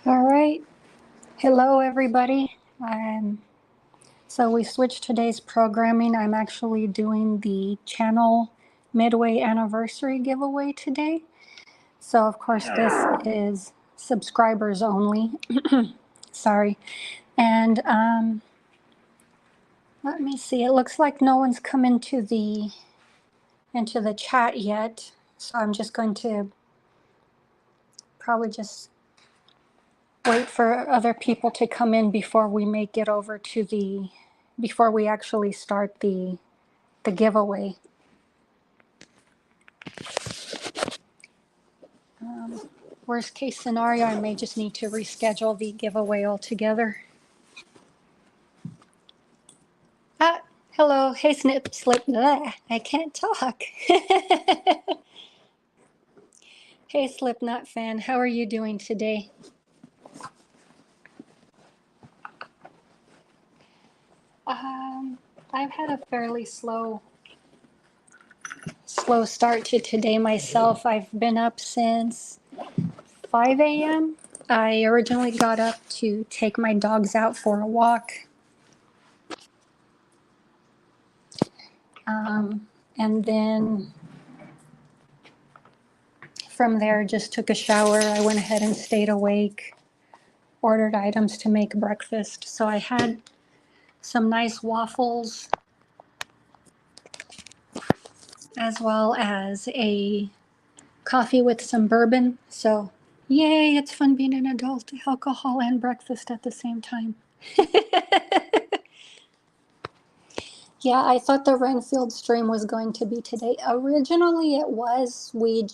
All right. Hello, everybody. So we switched today's programming. I'm actually doing the channel midway anniversary giveaway today. So, of course, this is subscribers only. Sorry. And let me see. It looks like no one's come into the chat yet. So I'm just going to probably just wait for other people to come in before we make it over to before we actually start the giveaway. Worst case scenario, I may just need to reschedule the giveaway altogether. Ah, hello. Hey, Snip Slip. Bleh, I can't talk. Hey, Slipknot fan. How are you doing today? I've had a fairly slow start to today myself. I've been up since 5 a.m. I originally got up to take my dogs out for a walk. And then from there, just took a shower. I went ahead and stayed awake, ordered items to make breakfast. So I had some nice waffles, as well as a coffee with some bourbon. So yay, it's fun being an adult, alcohol and breakfast at the same time. Yeah, I thought the Renfield stream was going to be today. Originally it was. We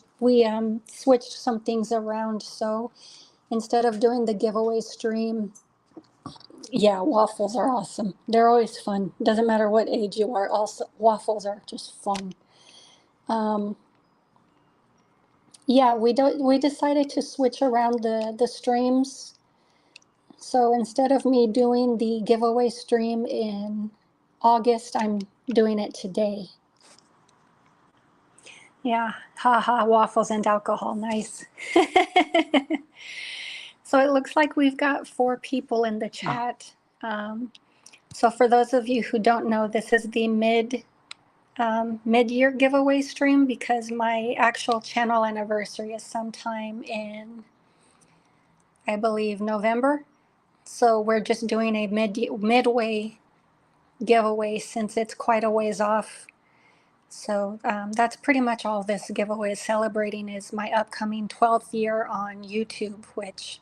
switched some things around, so instead of doing the giveaway stream, yeah, waffles are awesome. They're always fun. Doesn't matter what age you are, also waffles are just fun. Yeah, we decided to switch around the streams. So instead of me doing the giveaway stream in August, I'm doing it today. Yeah, haha, waffles and alcohol, nice. So it looks like we've got 4 people in the chat. So for those of you who don't know, this is the mid-year giveaway stream because my actual channel anniversary is sometime in, I believe, November. So we're just doing a midway giveaway since it's quite a ways off. So that's pretty much all this giveaway is celebrating is my upcoming 12th year on YouTube, which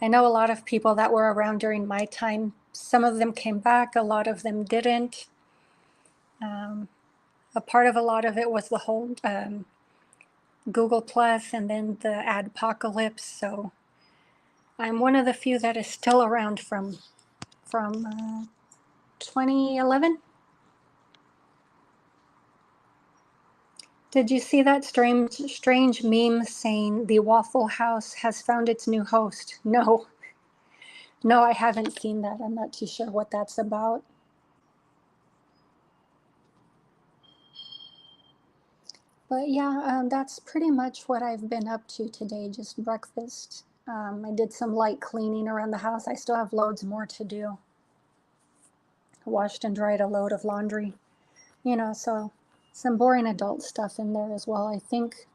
I know a lot of people that were around during my time. Some of them came back, a lot of them didn't. A part of a lot of it was the whole Google Plus and then the adpocalypse. So I'm one of the few that is still around from 2011. Did you see that strange meme saying the Waffle House has found its new host? No. No, I haven't seen that. I'm not too sure what that's about. But yeah, that's pretty much what I've been up to today, just breakfast. I did some light cleaning around the house. I still have loads more to do. Washed and dried a load of laundry. You know, so some boring adult stuff in there as well. I think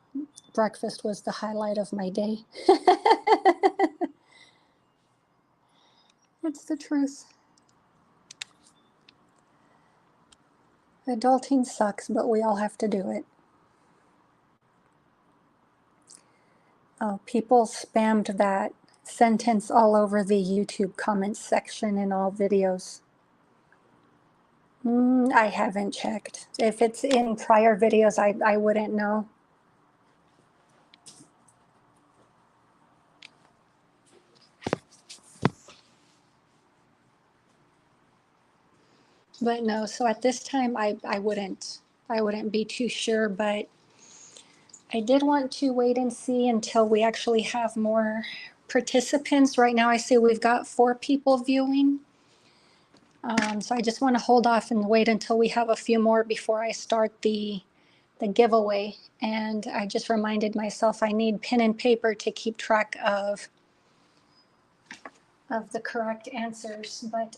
breakfast was the highlight of my day. It's the truth. Adulting sucks, but we all have to do it. Oh, people spammed that sentence all over the YouTube comments section in all videos. I haven't checked. If it's in prior videos, I wouldn't know. But no, so at this time, I wouldn't be too sure, but I did want to wait and see until we actually have more participants. Right now, I see we've got 4 people viewing. So I just want to hold off and wait until we have a few more before I start the giveaway. And I just reminded myself I need pen and paper to keep track of of the correct answers. But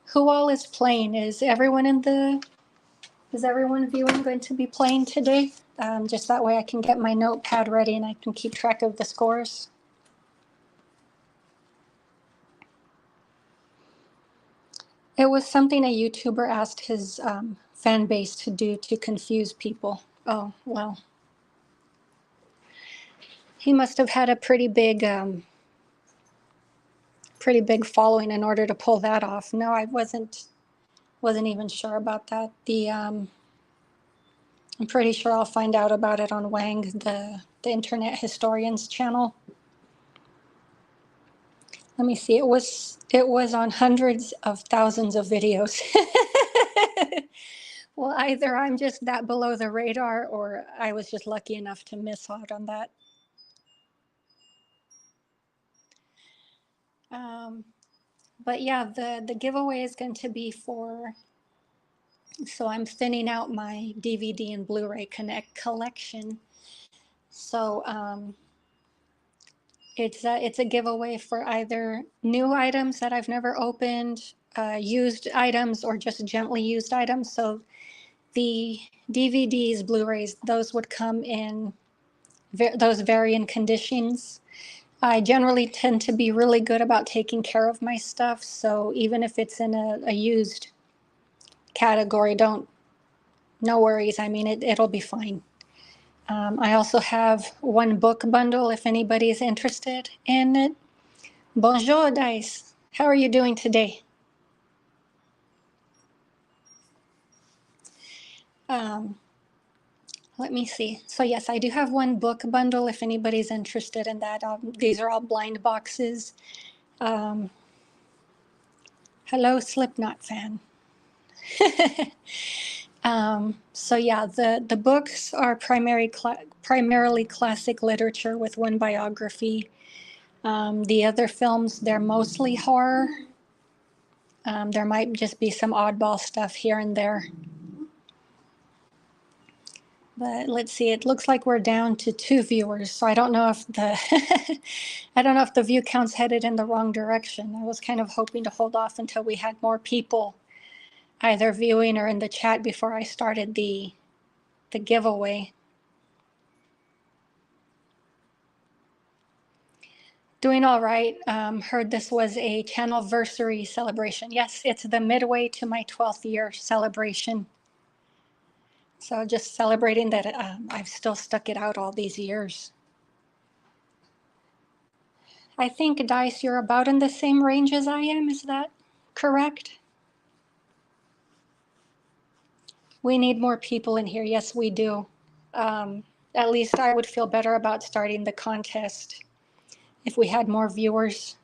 who all is playing? Is everyone viewing going to be playing today? Just that way I can get my notepad ready and I can keep track of the scores. It was something a YouTuber asked his fan base to do to confuse people. Oh, well. He must have had a pretty big following in order to pull that off. No, I wasn't even sure about that. I'm pretty sure I'll find out about it on Wang, the Internet Historian's channel. Let me see. It was on hundreds of thousands of videos. Well, either I'm just that below the radar, or I was just lucky enough to miss out on that. But yeah, the giveaway is going to be for. So I'm thinning out my DVD and Blu-ray collection. So it's a giveaway for either new items that I've never opened, used items, or just gently used items. So the DVDs, Blu-rays, those would come in those varying conditions. I generally tend to be really good about taking care of my stuff. So even if it's in a used category, no worries. I mean, it'll be fine. I also have one book bundle if anybody is interested in it. Bonjour, Dice. How are you doing today? Let me see. So yes, I do have one book bundle if anybody's interested in that. These are all blind boxes. Hello, Slipknot fan. So yeah, the books are primarily classic literature with one biography. The other films, they're mostly horror. There might just be some oddball stuff here and there. But let's see, it looks like we're down to 2 viewers, so I don't know if the view count's headed in the wrong direction. I was kind of hoping to hold off until we had more people either viewing or in the chat before I started the giveaway. Doing all right. Heard this was a channelversary celebration. Yes, it's the midway to my 12th year celebration. So just celebrating that I've still stuck it out all these years. I think, Dice, you're about in the same range as I am. Is that correct? We need more people in here. Yes, we do. At least I would feel better about starting the contest if we had more viewers.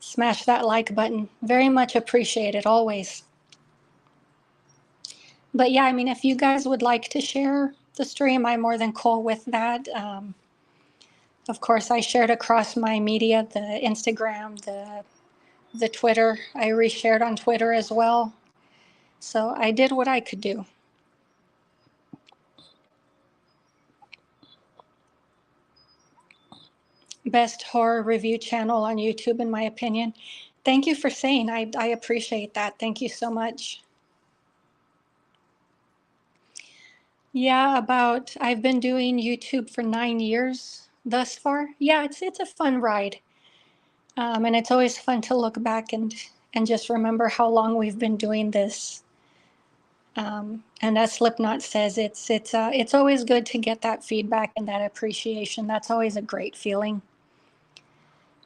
Smash that like button. Very much appreciated, always. But yeah, I mean, if you guys would like to share the stream, I'm more than cool with that. Of course, I shared across my media, the Instagram, the Twitter. I reshared on Twitter as well. So I did what I could do. Best horror review channel on YouTube, in my opinion. Thank you for saying. I appreciate that. Thank you so much. Yeah, I've been doing YouTube for 9 years thus far. Yeah, it's a fun ride. And it's always fun to look back and just remember how long we've been doing this. And as Slipknot says, it's always good to get that feedback and that appreciation. That's always a great feeling.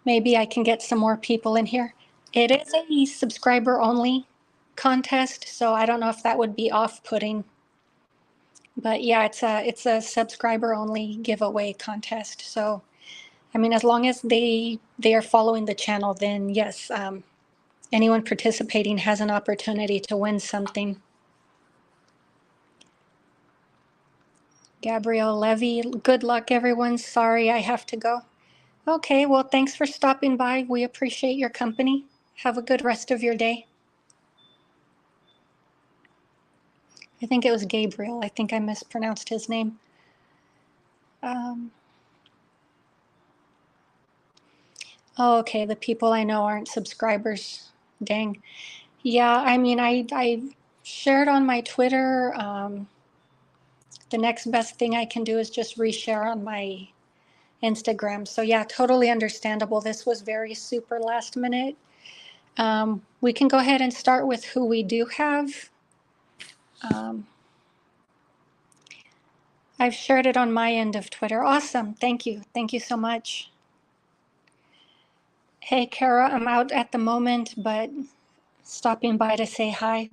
Maybe I can get some more people in here. It is a subscriber only contest, so I don't know if that would be off-putting. But yeah, it's a subscriber only giveaway contest. So, I mean, as long as they are following the channel, then yes, anyone participating has an opportunity to win something. Gabrielle Levy, good luck, everyone. Sorry, I have to go. Okay, well, thanks for stopping by. We appreciate your company. Have a good rest of your day. I think it was Gabriel. I think I mispronounced his name. Oh, okay. The people I know aren't subscribers. Dang. Yeah, I mean, I shared on my Twitter. The next best thing I can do is just reshare on my Instagram. So yeah, totally understandable. This was very super last minute. We can go ahead and start with who we do have. Um, I've shared it on my end of Twitter. Awesome. Thank you. Thank you so much. Hey, Kara, I'm out at the moment, but stopping by to say hi.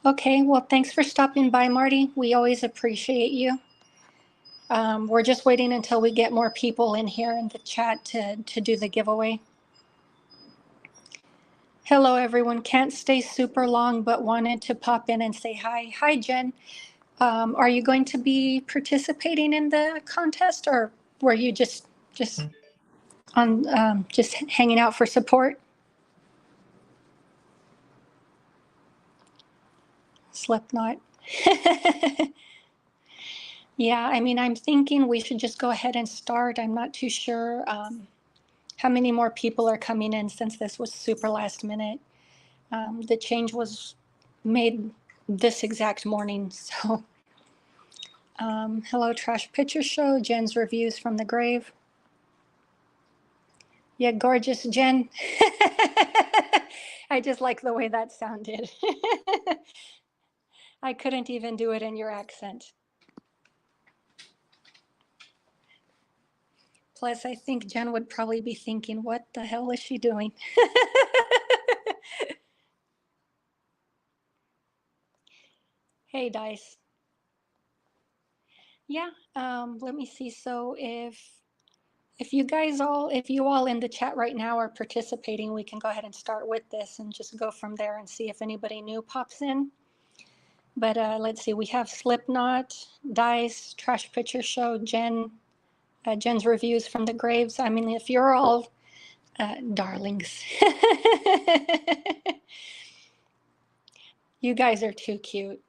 Okay, well, thanks for stopping by, Marty. We always appreciate you. We're just waiting until we get more people in here in the chat to do the giveaway. Hello, everyone. Can't stay super long, but wanted to pop in and say hi. Hi, Jen. Are you going to be participating in the contest, or were you just on just hanging out for support? Slipknot. Yeah, I mean, I'm thinking we should just go ahead and start. I'm not too sure how many more people are coming in since this was super last minute. The change was made this exact morning. So, hello, Trash Picture Show, Jen's Reviews from the Grave. Yeah, gorgeous Jen. I just like the way that sounded. I couldn't even do it in your accent. Plus, I think Jen would probably be thinking, what the hell is she doing? Hey, Dice. Yeah, let me see. So if you all in the chat right now are participating, we can go ahead and start with this and just go from there and see if anybody new pops in. But let's see, we have Slipknot, Dice, Trash Picture Show, Jen's Reviews from the Graves. I mean, if you're all darlings. You guys are too cute.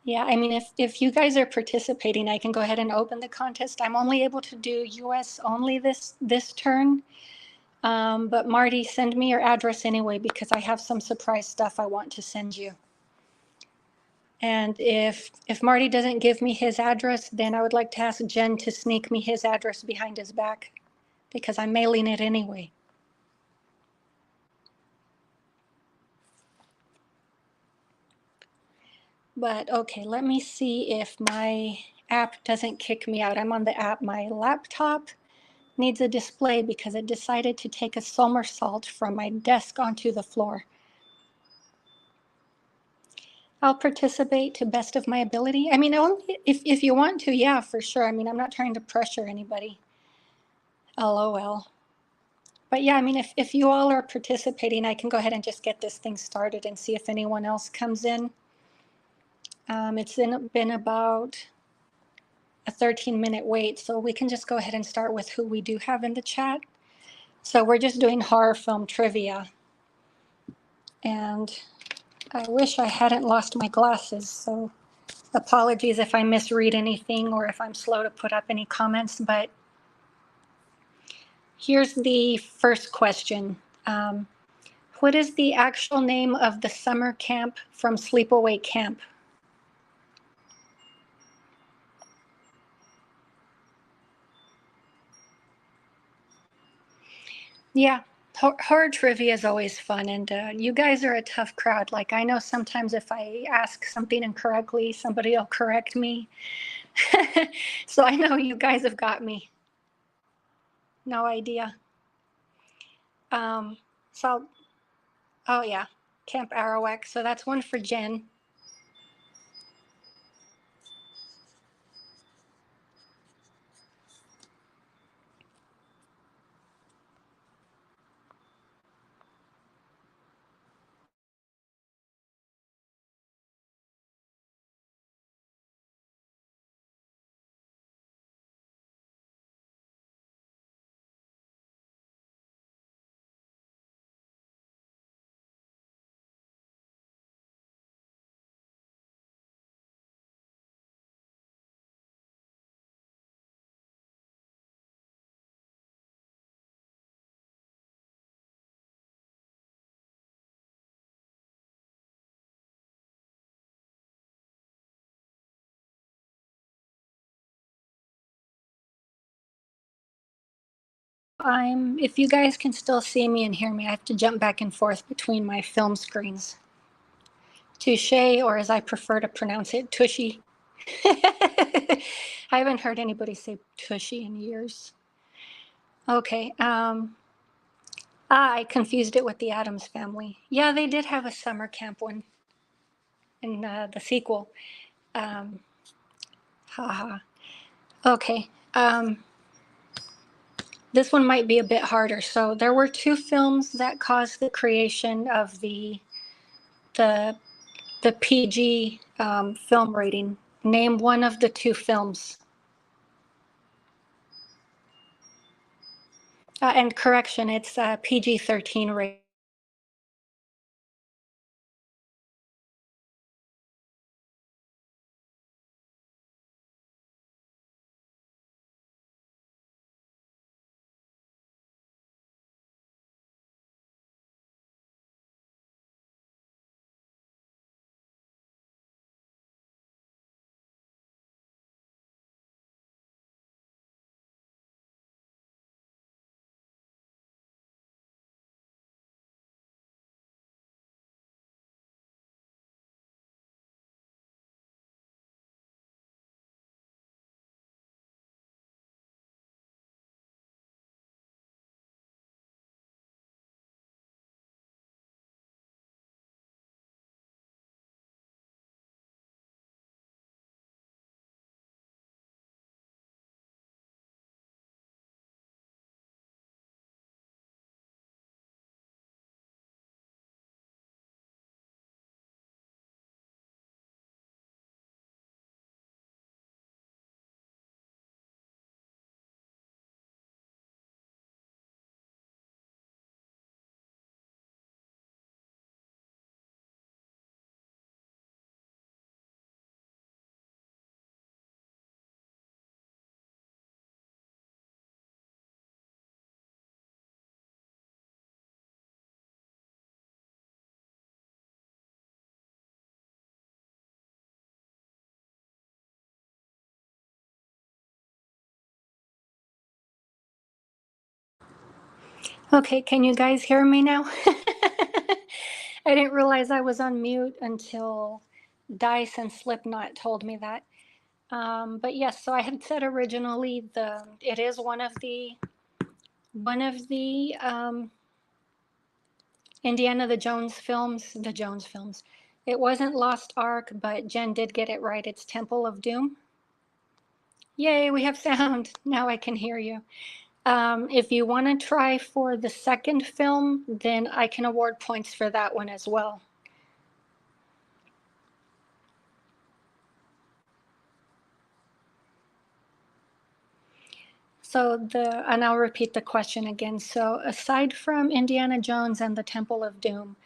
Yeah, I mean, if you guys are participating, I can go ahead and open the contest. I'm only able to do US only this turn. But Marty, send me your address anyway, because I have some surprise stuff I want to send you. And if Marty doesn't give me his address, then I would like to ask Jen to sneak me his address behind his back, because I'm mailing it anyway. But okay, let me see if my app doesn't kick me out. I'm on the app. My laptop needs a display because it decided to take a somersault from my desk onto the floor. I'll participate to best of my ability. I mean, only if you want to, yeah, for sure. I mean, I'm not trying to pressure anybody. LOL. But yeah, I mean, if you all are participating, I can go ahead and just get this thing started and see if anyone else comes in. It's been about a 13-minute wait, so we can just go ahead and start with who we do have in the chat. So we're just doing horror film trivia. And I wish I hadn't lost my glasses, so apologies if I misread anything or if I'm slow to put up any comments, but here's the first question. What is the actual name of the summer camp from Sleepaway Camp? Yeah, horror trivia is always fun, and you guys are a tough crowd. Like, I know sometimes if I ask something incorrectly, somebody will correct me. So I know you guys have got me. No idea. So, oh yeah, Camp Arawak. So that's one for Jen. if you guys can still see me and hear me, I have to jump back and forth between my film screens. Touche, or as I prefer to pronounce it, tushy. I haven't heard anybody say tushy in years. Okay. I confused it with the Addams Family. Yeah, they did have a summer camp one in the sequel. Haha. Okay. This one might be a bit harder. So there were two films that caused the creation of the PG film rating. Name one of the two films. And correction, it's PG-13 rating. Okay, can you guys hear me now? I didn't realize I was on mute until Dice and Slipknot told me that. But yes, so I had said originally it is one of the Indiana the Jones films. It wasn't Lost Ark, but Jen did get it right. It's Temple of Doom. Yay, we have sound. Now I can hear you. If you want to try for the second film, then I can award points for that one as well. And I'll repeat the question again. So aside from Indiana Jones and the Temple of Doom,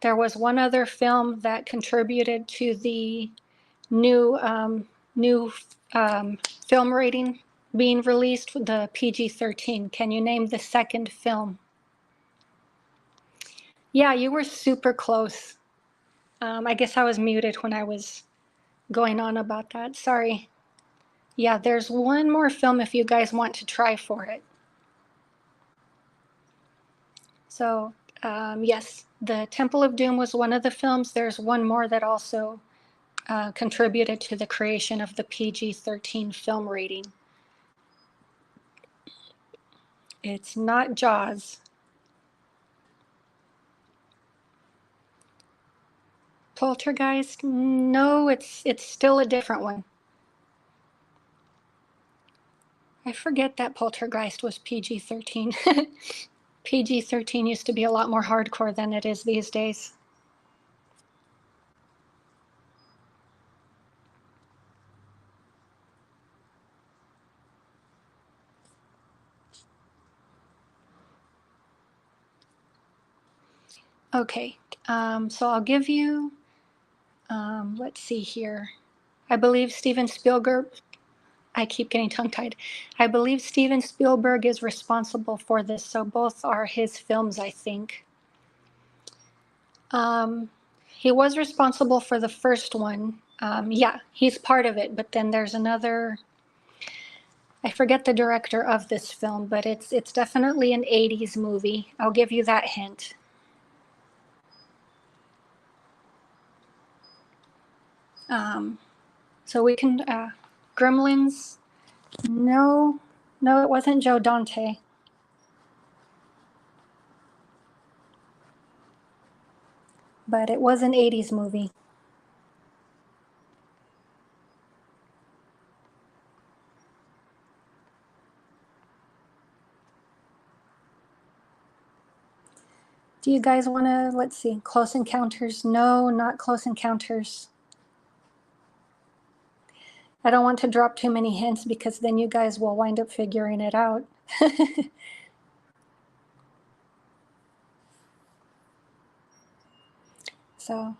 there was one other film that contributed to the new film rating being released, the PG-13. Can you name the second film? Yeah, you were super close. I guess I was muted when I was going on about that. Sorry. Yeah, there's one more film if you guys want to try for it. So, yes, the Temple of Doom was one of the films. There's one more that also contributed to the creation of the PG-13 film rating. It's not Jaws. Poltergeist? No, it's still a different one. I forget that Poltergeist was PG-13. PG-13 used to be a lot more hardcore than it is these days. Okay, so I'll give you, let's see here. I believe Steven Spielberg, I keep getting tongue-tied. I believe Steven Spielberg is responsible for this, so both are his films, I think. He was responsible for the first one. Yeah, he's part of it, but then there's another I forget the director of this film, but it's definitely an 80s movie. I'll give you that hint. So we can, Gremlins, no, no, it wasn't Joe Dante. But it was an 80s movie. Do you guys want to, let's see, Close Encounters? No, not Close Encounters. I don't want to drop too many hints because then you guys will wind up figuring it out. So,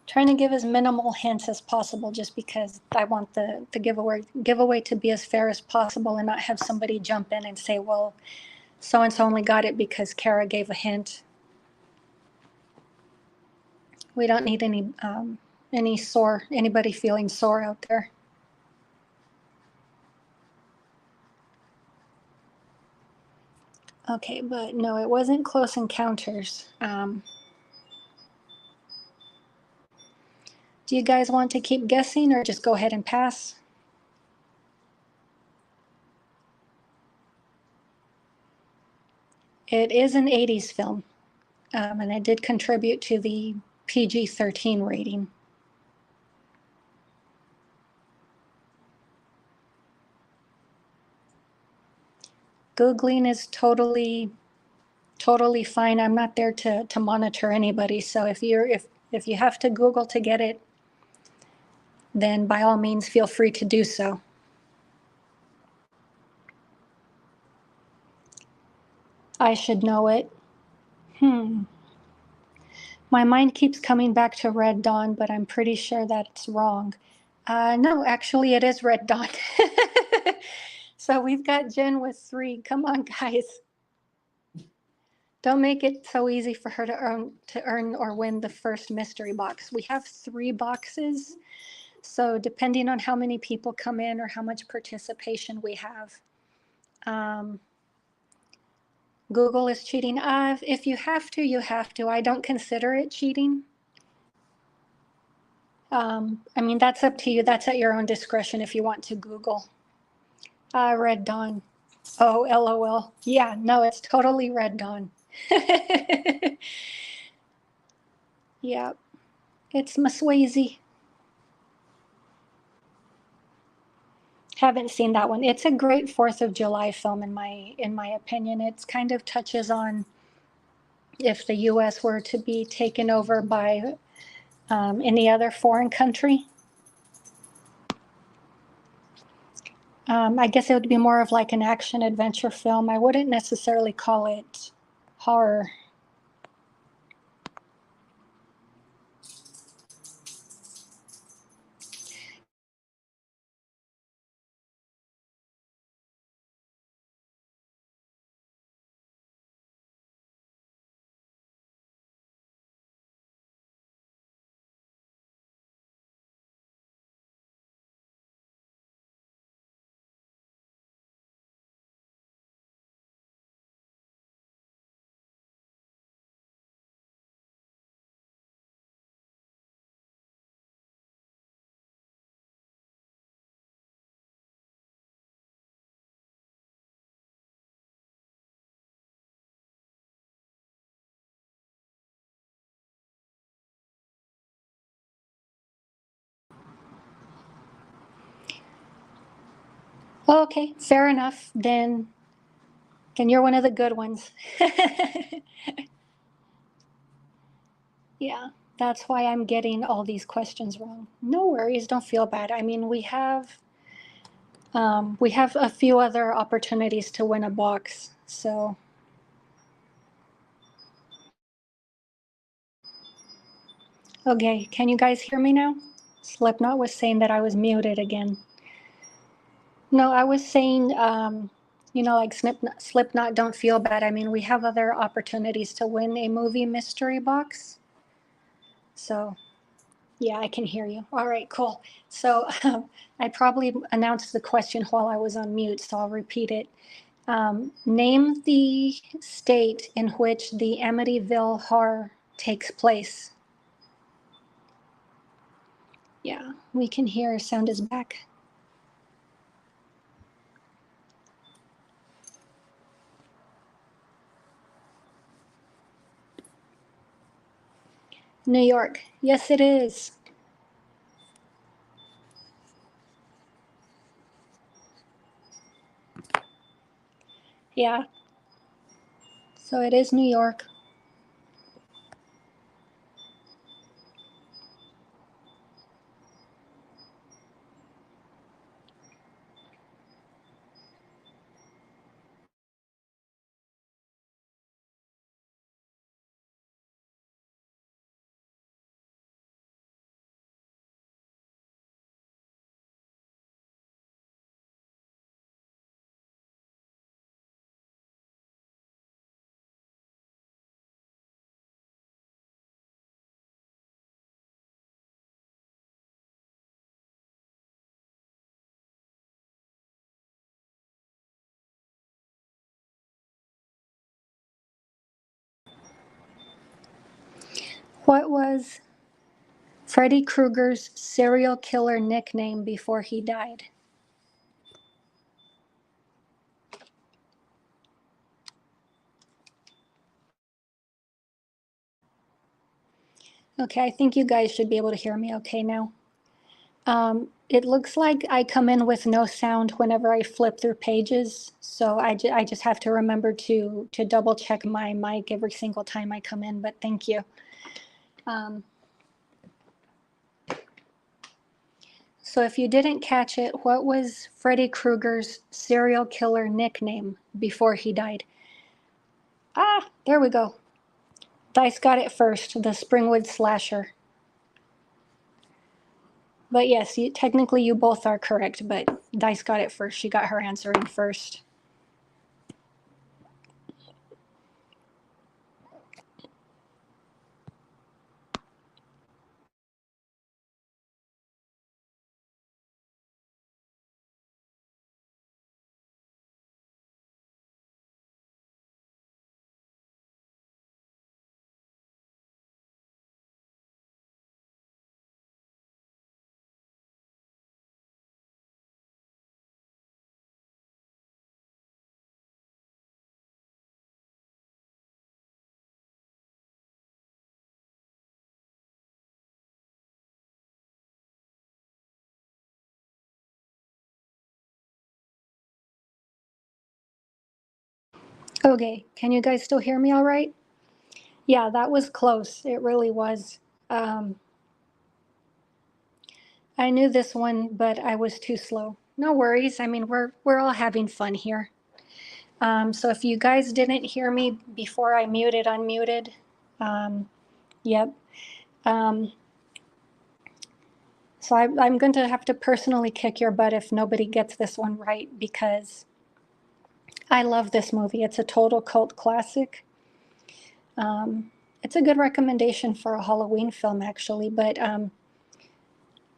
trying to give as minimal hints as possible just because I want the giveaway to be as fair as possible and not have somebody jump in and say, well, so-and-so only got it because Kara gave a hint. We don't need anybody feeling sore out there. Okay, but no, it wasn't Close Encounters. Do you guys want to keep guessing or just go ahead and pass? It is an 80s film, and it did contribute to the PG-13 rating. Googling is totally fine. I'm not there to monitor anybody. So if you have to Google to get it, then by all means feel free to do so. I should know it. My mind keeps coming back to Red Dawn, but I'm pretty sure that's wrong. No, actually it is Red Dawn. So we've got Jen with 3. Come on, guys. Don't make it so easy for her to earn or win the first mystery box. We have 3 boxes, so depending on how many people come in or how much participation we have, Google is cheating. If you have to, you have to. I don't consider it cheating. I mean, that's up to you. That's at your own discretion if you want to Google. Red Dawn. Oh, LOL. Yeah, no, it's totally Red Dawn. Yeah, it's Maswazi. Haven't seen that one. It's a great 4th of July film in my opinion. It's kind of touches on if the US were to be taken over by any other foreign country. I guess it would be more of like an action adventure film. I wouldn't necessarily call it horror. Okay, fair enough. Then you're one of the good ones. Yeah, that's why I'm getting all these questions wrong. No worries, don't feel bad. I mean, we have a few other opportunities to win a box, so. Okay, can you guys hear me now? Slipknot was saying that I was muted again. No, I was saying, like Slipknot, don't feel bad. I mean, we have other opportunities to win a movie mystery box. So Yeah, I can hear you. All right, cool. So I probably announced the question while I was on mute, so I'll repeat it. Name the state in which the Amityville horror takes place. Yeah, we can hear sound is back. New York. Yes, it is. Yeah, so it is New York. What was Freddy Krueger's serial killer nickname before he died? Okay, I think you guys should be able to hear me okay now. It looks like I come in with no sound whenever I flip through pages, so I just have to remember to double check my mic every single time I come in, but thank you. Um, so if you didn't catch it, what was Freddy Krueger's serial killer nickname before he died? Ah, there we go. Dice got it first, the Springwood Slasher. But yes, technically you both are correct, but Dice got it first. She got her answer in first. Okay, can you guys still hear me all right? Yeah, that was close. It really was. Um, I knew this one, but I was too slow. No worries. I mean, we're all having fun here. So if you guys didn't hear me before I unmuted, um, yep. Um, so I'm going to have to personally kick your butt if nobody gets this one right because I love this movie. It's a total cult classic. It's a good recommendation for a Halloween film, actually, but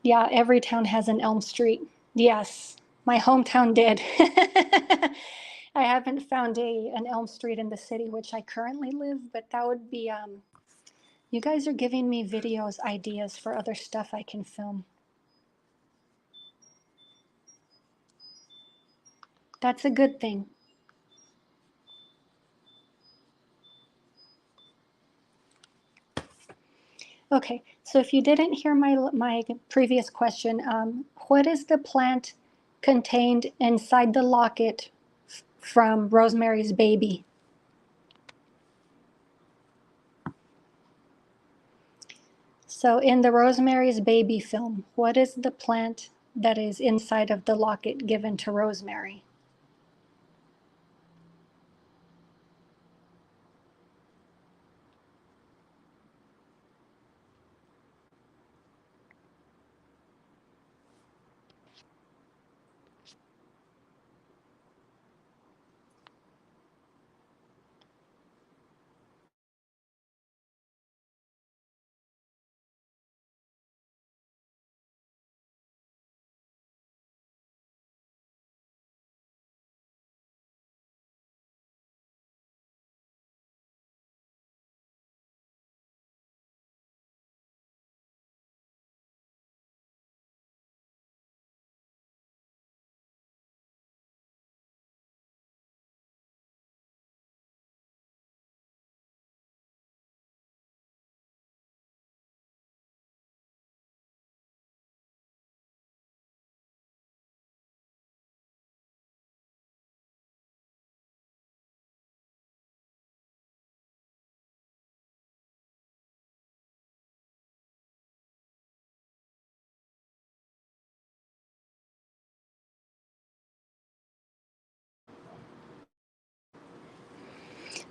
yeah, every town has an Elm Street. Yes, my hometown did. I haven't found an Elm Street in the city which I currently live, but that would be. You guys are giving me videos ideas for other stuff I can film. That's a good thing. Okay, so if you didn't hear my previous question, what is the plant contained inside the locket from Rosemary's Baby? So in the Rosemary's Baby film, what is the plant that is inside of the locket given to Rosemary?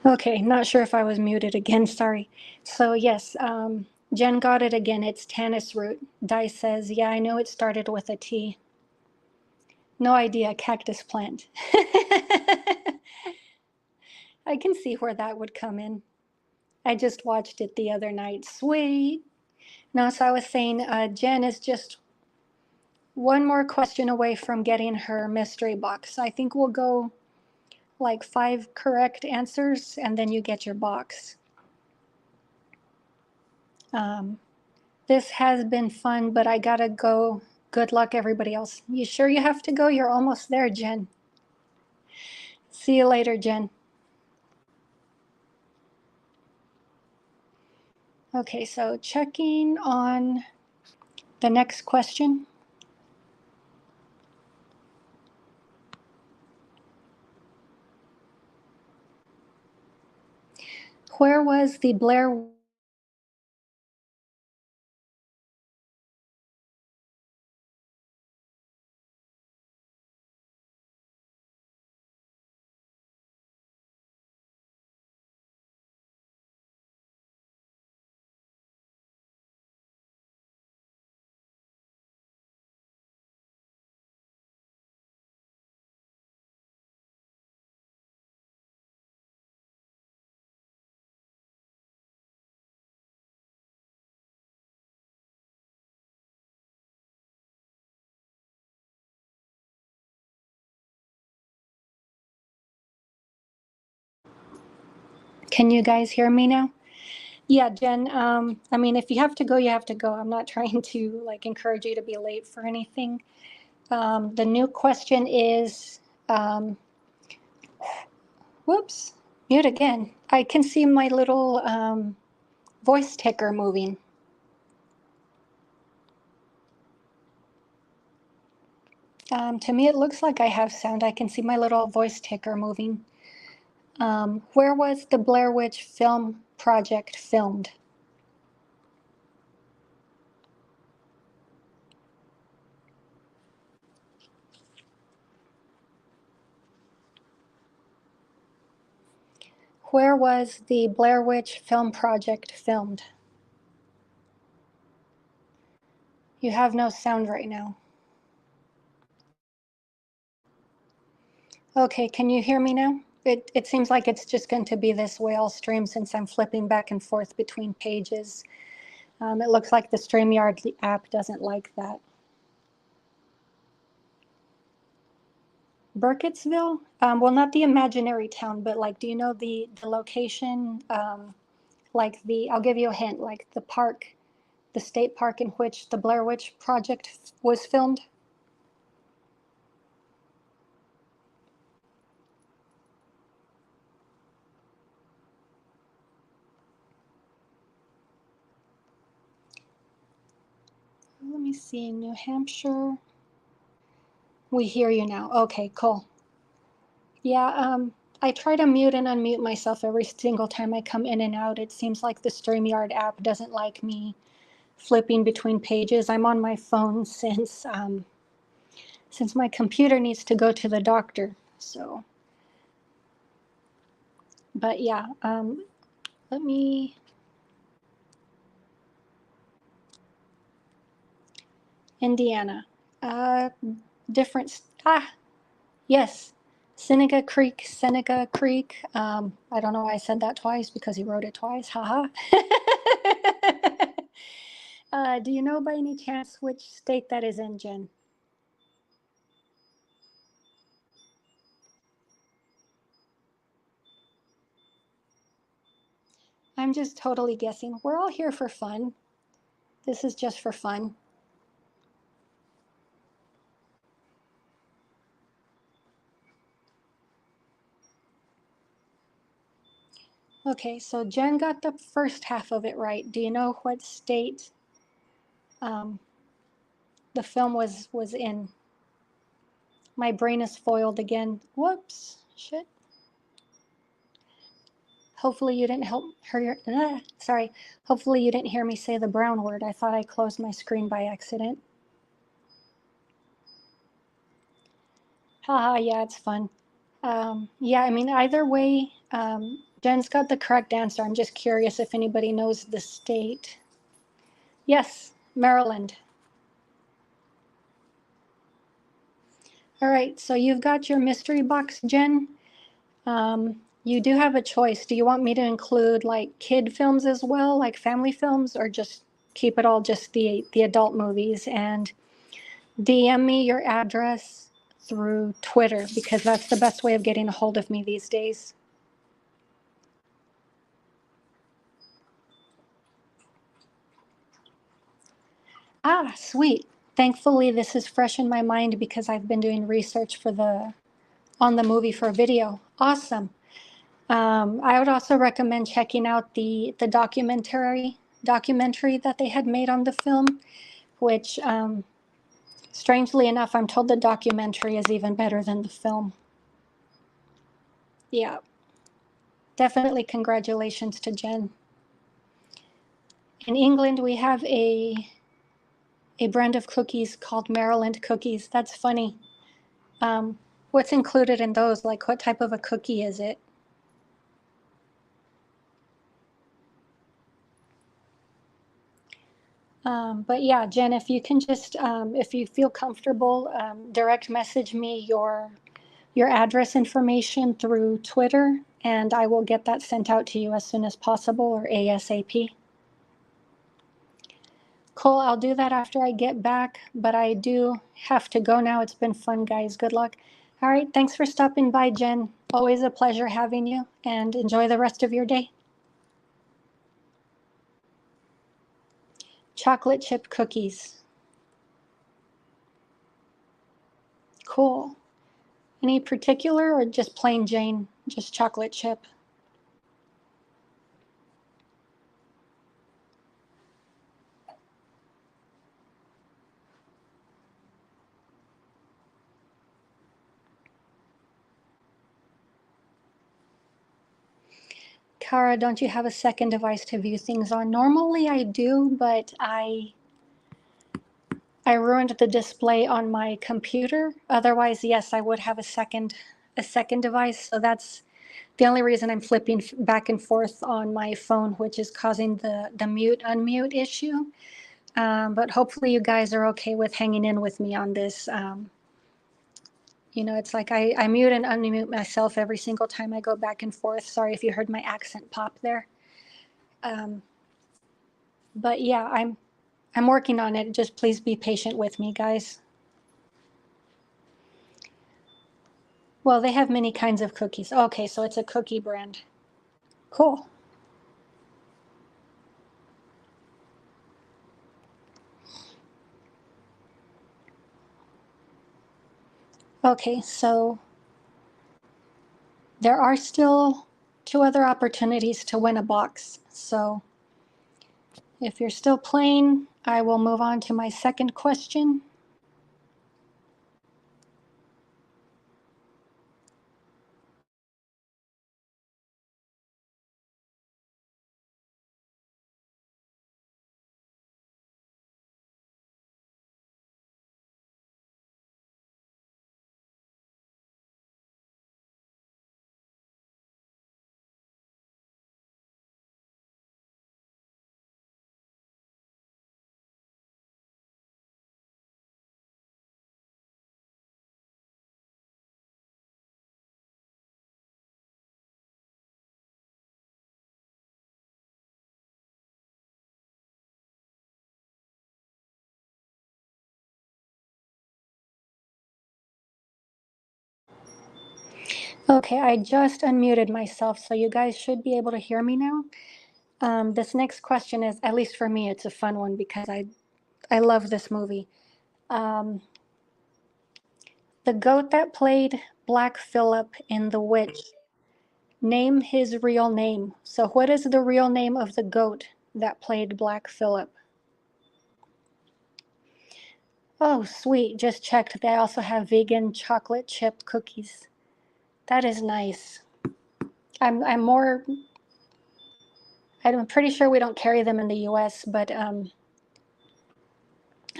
Okay, not sure if I was muted again, sorry. So yes, Jen got it again. It's tannis root. Dice says, yeah, I know it started with a T. No idea, cactus plant. I can see where that would come in. I just watched it the other night. Sweet. No, so I was saying, Jen is just one more question away from getting her mystery box. I think we'll go like 5 correct answers and then you get your box. This has been fun, but I gotta go. Good luck, everybody else. You sure you have to go? You're almost there, Jen. See you later, Jen. Okay, so checking on the next question. Where was the Blair Can you guys hear me now? Yeah, Jen, I mean, if you have to go, you have to go. I'm not trying to like encourage you to be late for anything. The new question is, whoops, mute again. I can see my little voice ticker moving. To me, it looks like I have sound. I can see my little voice ticker moving. Where was the Blair Witch Film Project filmed? Where was the Blair Witch Film Project filmed? You have no sound right now. Okay, can you hear me now? It seems like it's just going to be this way all stream since I'm flipping back and forth between pages. It looks like the StreamYard app doesn't like that. Burkittsville? Well, not the imaginary town, but like, do you know the location? Like I'll give you a hint, like the park, the state park in which the Blair Witch Project was filmed? Let me see, New Hampshire. We hear you now. Okay, cool. Yeah, I try to mute and unmute myself every single time I come in and out. It seems like the StreamYard app doesn't like me flipping between pages. I'm on my phone since my computer needs to go to the doctor. So, but yeah, let me. Indiana, uh, different. Yes, Seneca Creek. I don't know why I said that twice because he wrote it twice. Haha. Do you know by any chance which state that is in, Jen? I'm just totally guessing. We're all here for fun. This is just for fun. Okay, so Jen got the first half of it right. Do you know what state the film was in? My brain is foiled again. Whoops, shit. Hopefully you didn't sorry. Hopefully you didn't hear me say the brown word. I thought I closed my screen by accident. Haha, yeah, it's fun. Yeah, I mean, either way, Jen's got the correct answer. I'm just curious if anybody knows the state. Yes, Maryland. All right, so you've got your mystery box, Jen. You do have a choice. Do you want me to include like kid films as well, like family films, or just keep it all just the adult movies? And DM me your address through Twitter because that's the best way of getting a hold of me these days. Ah, sweet. Thankfully, this is fresh in my mind because I've been doing research for on the movie for a video. Awesome. I would also recommend checking out the documentary that they had made on the film, which strangely enough, I'm told the documentary is even better than the film. Yeah, definitely congratulations to Jen. In England, we have a brand of cookies called Maryland cookies. That's funny. What's included in those? Like, what type of a cookie is it? But yeah, Jen, if you can just, if you feel comfortable, direct message me your address information through Twitter, and I will get that sent out to you as soon as possible, or ASAP. Cool, I'll do that after I get back, but I do have to go now. It's been fun, guys. Good luck. All right, thanks for stopping by, Jen. Always a pleasure having you, and enjoy the rest of your day. Chocolate chip cookies. Cool. Any particular or just plain Jane, just chocolate chip? Kara, don't you have a second device to view things on? Normally I do, but I ruined the display on my computer. Otherwise, yes, I would have a second device. So that's the only reason I'm flipping back and forth on my phone, which is causing the mute unmute issue. But hopefully you guys are okay with hanging in with me on this. You know, it's like I mute and unmute myself every single time I go back and forth. Sorry if you heard my accent pop there. But yeah, I'm working on it. Just please be patient with me, guys. Well, they have many kinds of cookies. Okay, so it's a cookie brand. Cool. Okay, so there are still 2 other opportunities to win a box. So if you're still playing, I will move on to my second question. Okay, I just unmuted myself, so you guys should be able to hear me now. This next question is, at least for me, it's a fun one because I love this movie. The goat that played Black Phillip in The Witch, name his real name. So what is the real name of the goat that played Black Phillip? Oh, sweet. Just checked. They also have vegan chocolate chip cookies. That is nice. I'm pretty sure we don't carry them in the US, but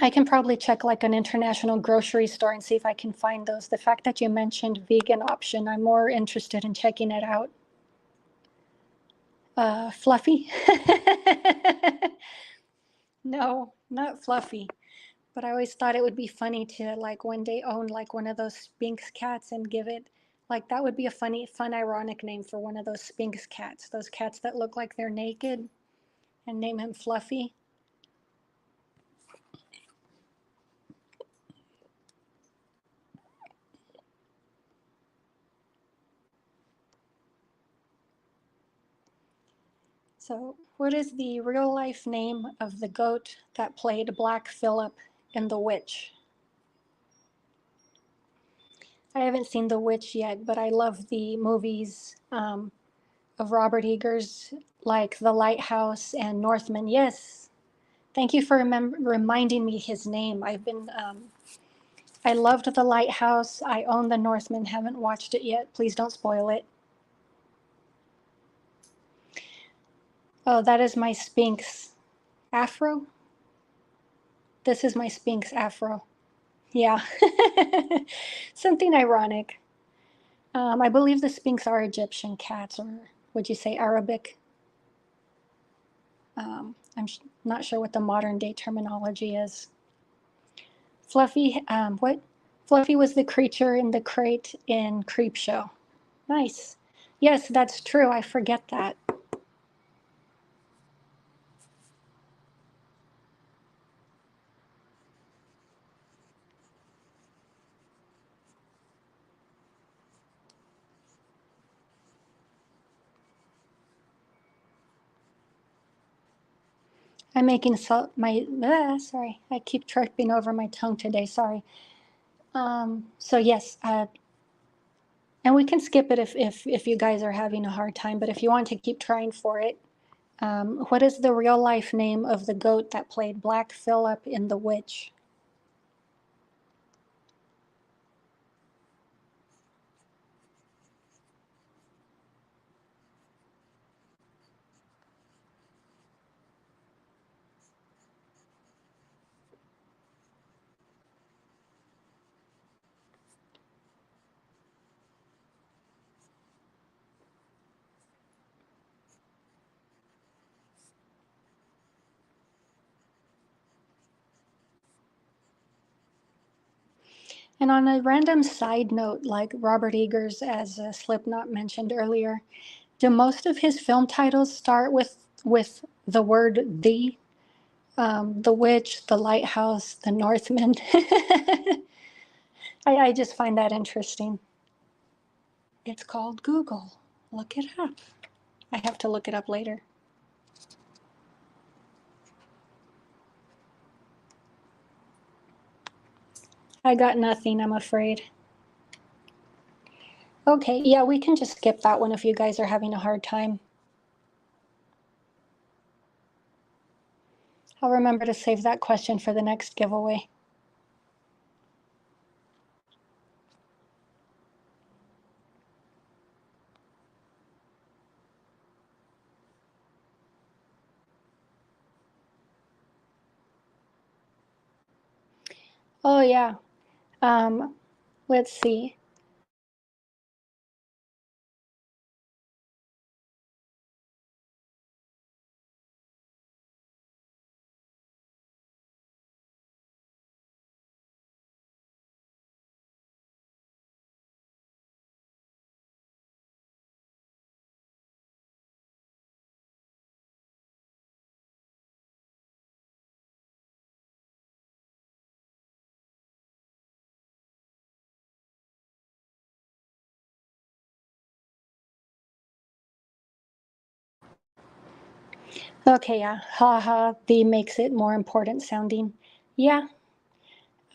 I can probably check like an international grocery store and see if I can find those. The fact that you mentioned vegan option, I'm more interested in checking it out. Fluffy? No, not Fluffy. But I always thought it would be funny to like one day own like one of those Sphinx cats and give it like that would be a fun, ironic name for one of those Sphinx cats. Those cats that look like they're naked, and name him Fluffy. So, what is the real life name of the goat that played Black Phillip in The Witch? I haven't seen The Witch yet, but I love the movies of Robert Eggers, like The Lighthouse and Northman. Yes, thank you for reminding me his name. I loved The Lighthouse. I own The Northman. Haven't watched it yet. Please don't spoil it. Oh, that is my Sphinx afro. This is my Sphinx afro. Yeah, something ironic. I believe the Sphinx are Egyptian cats, or would you say Arabic? I'm not sure what the modern day terminology is. Fluffy, what? Fluffy was the creature in the crate in Creepshow. Nice. Yes, that's true. I forget that. I'm making sorry, I keep tripping over my tongue today. Sorry. So yes, and we can skip it if you guys are having a hard time. But if you want to keep trying for it, what is the real life name of the goat that played Black Phillip in The Witch? And on a random side note, like Robert Eggers, as Slipknot mentioned earlier, do most of his film titles start with the word "the"? The Witch, The Lighthouse, The Northman. I just find that interesting. It's called Google. Look it up. I have to look it up later. I got nothing, I'm afraid. Okay, yeah, we can just skip that one if you guys are having a hard time. I'll remember to save that question for the next giveaway. Oh, yeah. Let's see. Okay, yeah. Haha, the makes it more important sounding. Yeah.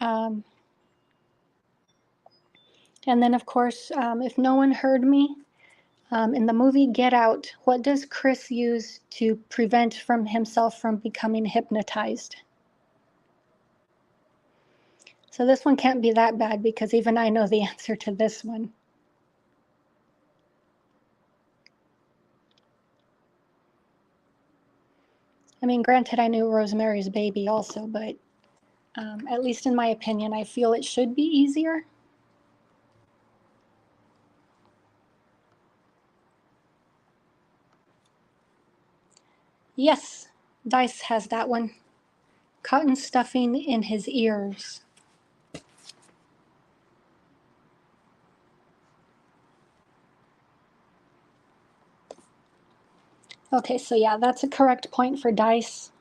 Um, and then, of course, if no one heard me, in the movie Get Out, what does Chris use to prevent from himself from becoming hypnotized? So this one can't be that bad because even I know the answer to this one. I mean, granted, I knew Rosemary's Baby also, but at least in my opinion, I feel it should be easier. Yes, Dice has that one. Cotton stuffing in his ears. Okay, so yeah, that's a correct point for Dice.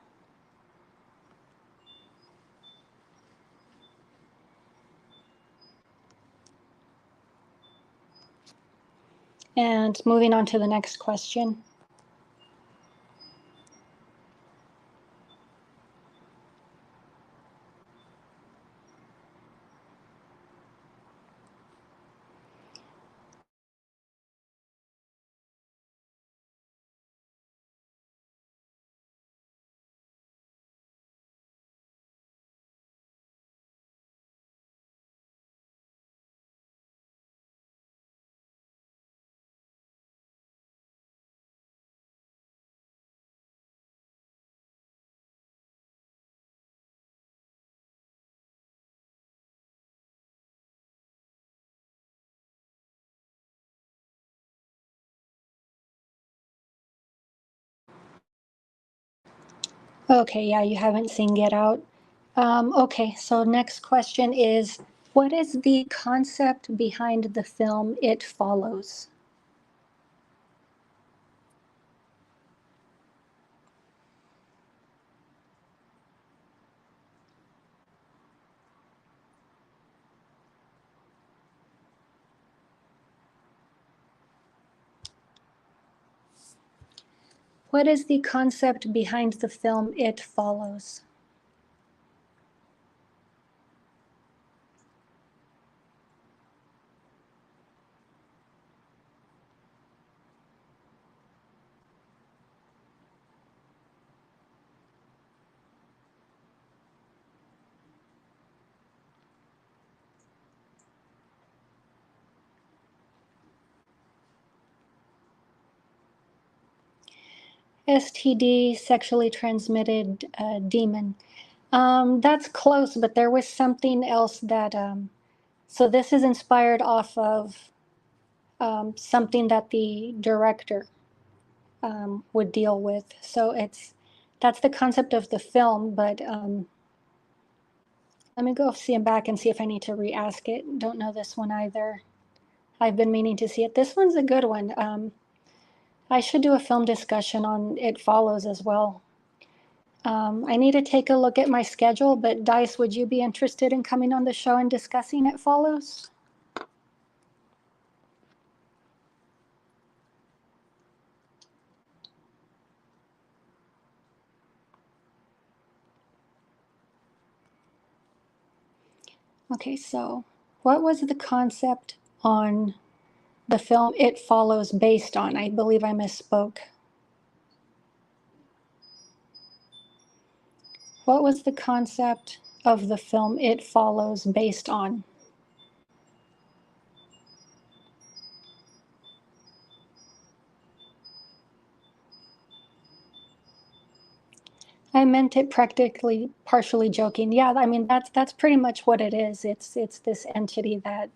And moving on to the next question. Okay, yeah, you haven't seen Get Out. Okay, so next question is, what is the concept behind the film It Follows? What is the concept behind the film It Follows? STD, sexually transmitted demon. That's close, but there was something else that. So this is inspired off of something that the director would deal with. So that's the concept of the film, but let me go see him back and see if I need to re-ask it. Don't know this one either. I've been meaning to see it. This one's a good one. I should do a film discussion on It Follows as well. I need to take a look at my schedule, but Dice, would you be interested in coming on the show and discussing It Follows? Okay, so what was the concept on the film It Follows based on? I believe I misspoke. What was the concept of the film It Follows based on? I meant it practically partially joking. Yeah, I mean that's pretty much what it is. It's this entity that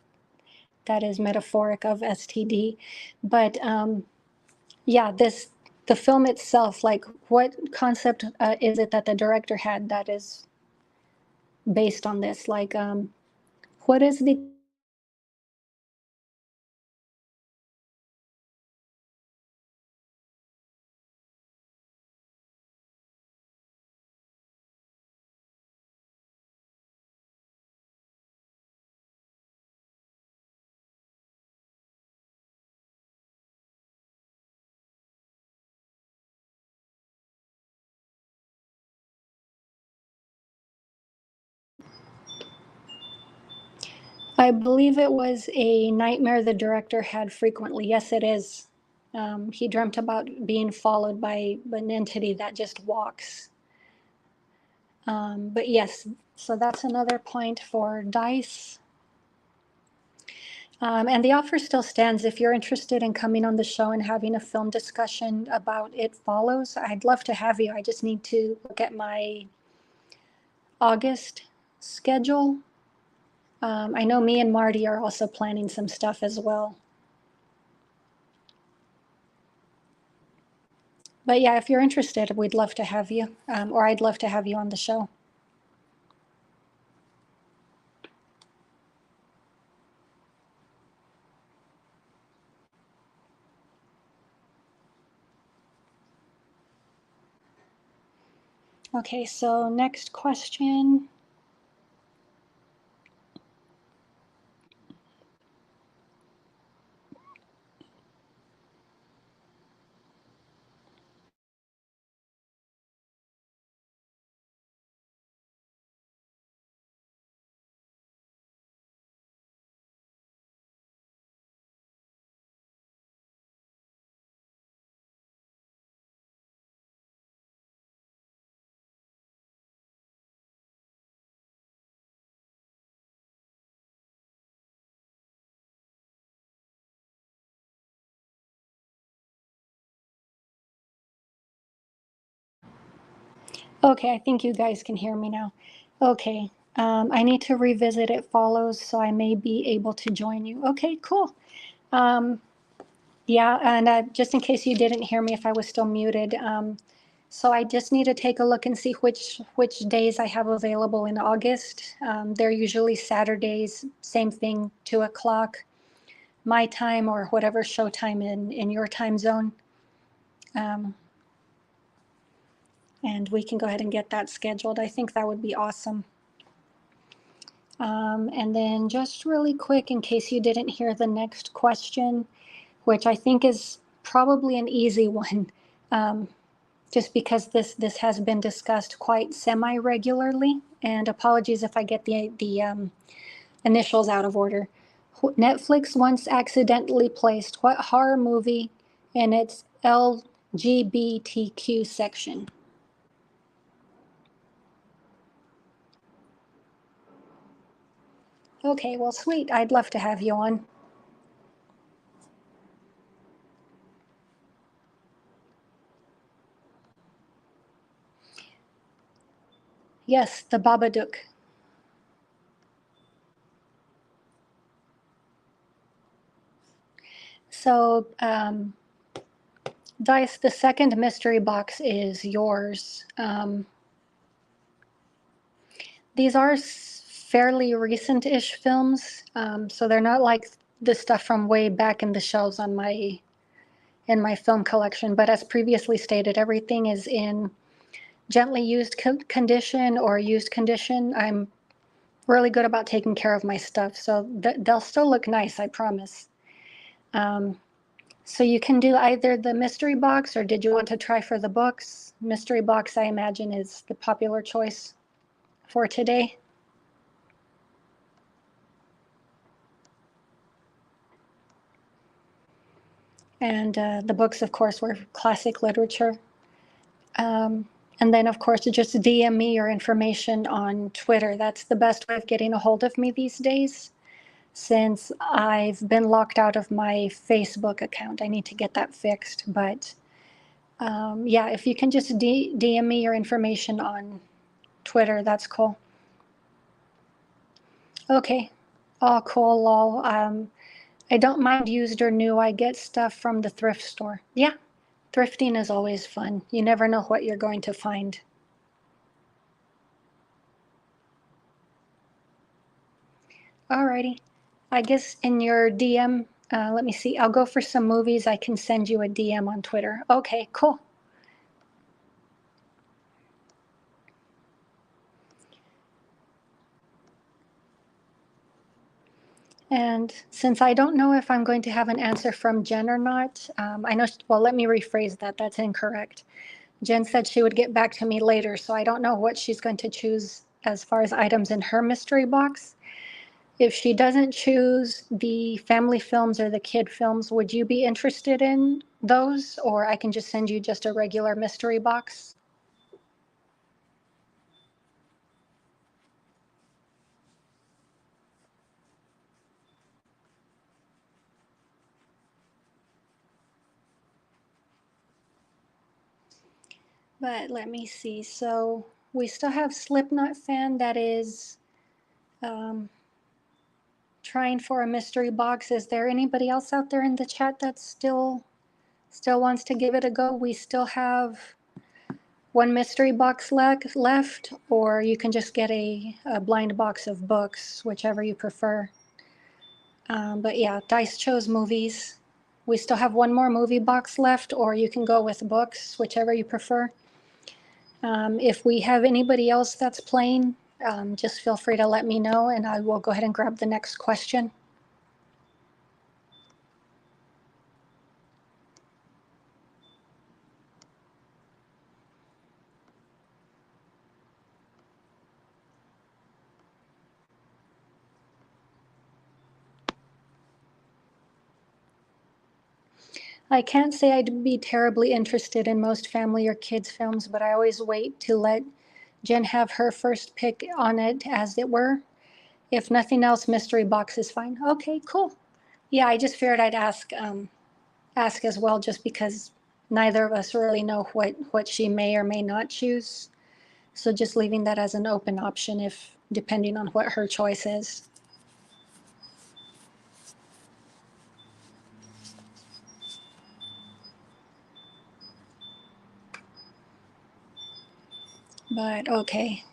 is metaphoric of STD, but yeah, the film itself. Like, what concept is it that the director had that is based on this? Like, what is the I believe it was a nightmare the director had frequently. Yes, it is. He dreamt about being followed by an entity that just walks. But yes, so that's another point for Dice. And the offer still stands. If you're interested in coming on the show and having a film discussion about It Follows, I'd love to have you. I just need to look at my August schedule. I know me and Marty are also planning some stuff as well. But yeah, if you're interested, we'd love to have you, or I'd love to have you on the show. Okay, so next question. Okay, I think you guys can hear me now. Okay, I need to revisit It Follows, so I may be able to join you. Okay, cool. Yeah, and just in case you didn't hear me if I was still muted, so I just need to take a look and see which days I have available in August. They're usually Saturdays, same thing, 2 o'clock my time or whatever show time in your time zone. And we can go ahead and get that scheduled. I think that would be awesome. And then just really quick, in case you didn't hear the next question, which I think is probably an easy one, just because this has been discussed quite semi-regularly, and apologies if I get the initials out of order. Netflix once accidentally placed what horror movie in its LGBTQ section? Okay, well, sweet. I'd love to have you on. Yes, the Babadook. So, Dice, the second mystery box is yours. These are fairly recent-ish films, so they're not like the stuff from way back in the shelves on in my film collection. But as previously stated, everything is in gently used condition or used condition. I'm really good about taking care of my stuff, so they'll still look nice, I promise. So you can do either the mystery box, or did you want to try for the books? Mystery box, I imagine, is the popular choice for today. And the books, of course, were classic literature. And then, of course, just DM me your information on Twitter. That's the best way of getting a hold of me these days, since I've been locked out of my Facebook account. I need to get that fixed. But yeah, if you can just DM me your information on Twitter, that's cool. Okay. Oh, cool, lol. I don't mind used or new. I get stuff from the thrift store. Yeah, thrifting is always fun. You never know what you're going to find. Alrighty. I guess in your DM, let me see. I'll go for some movies. I can send you a DM on Twitter. Okay, cool. And since I don't know if I'm going to have an answer from Jen or not, I know, well, let me rephrase that. That's incorrect. Jen said she would get back to me later, so I don't know what she's going to choose as far as items in her mystery box. If she doesn't choose the family films or the kid films, would you be interested in those? Or I can just send you just a regular mystery box? But let me see. So we still have Slipknot fan that is um, trying for a mystery box. Is there anybody else out there in the chat that's still still wants to give it a go, we still have one mystery box left, or you can just get a blind box of books, whichever you prefer. But yeah, Dice chose movies. We still have one more movie box left, or you can go with books, whichever you prefer. If we have anybody else that's playing, just feel free to let me know, and I will go ahead and grab the next question. I can't say I'd be terribly interested in most family or kids films, but I always wait to let Jen have her first pick on it, as it were. If nothing else, mystery box is fine. Okay, cool. Yeah, I just figured I'd ask as well, just because neither of us really know what she may or may not choose. So just leaving that as an open option, if depending on what her choice is. But okay.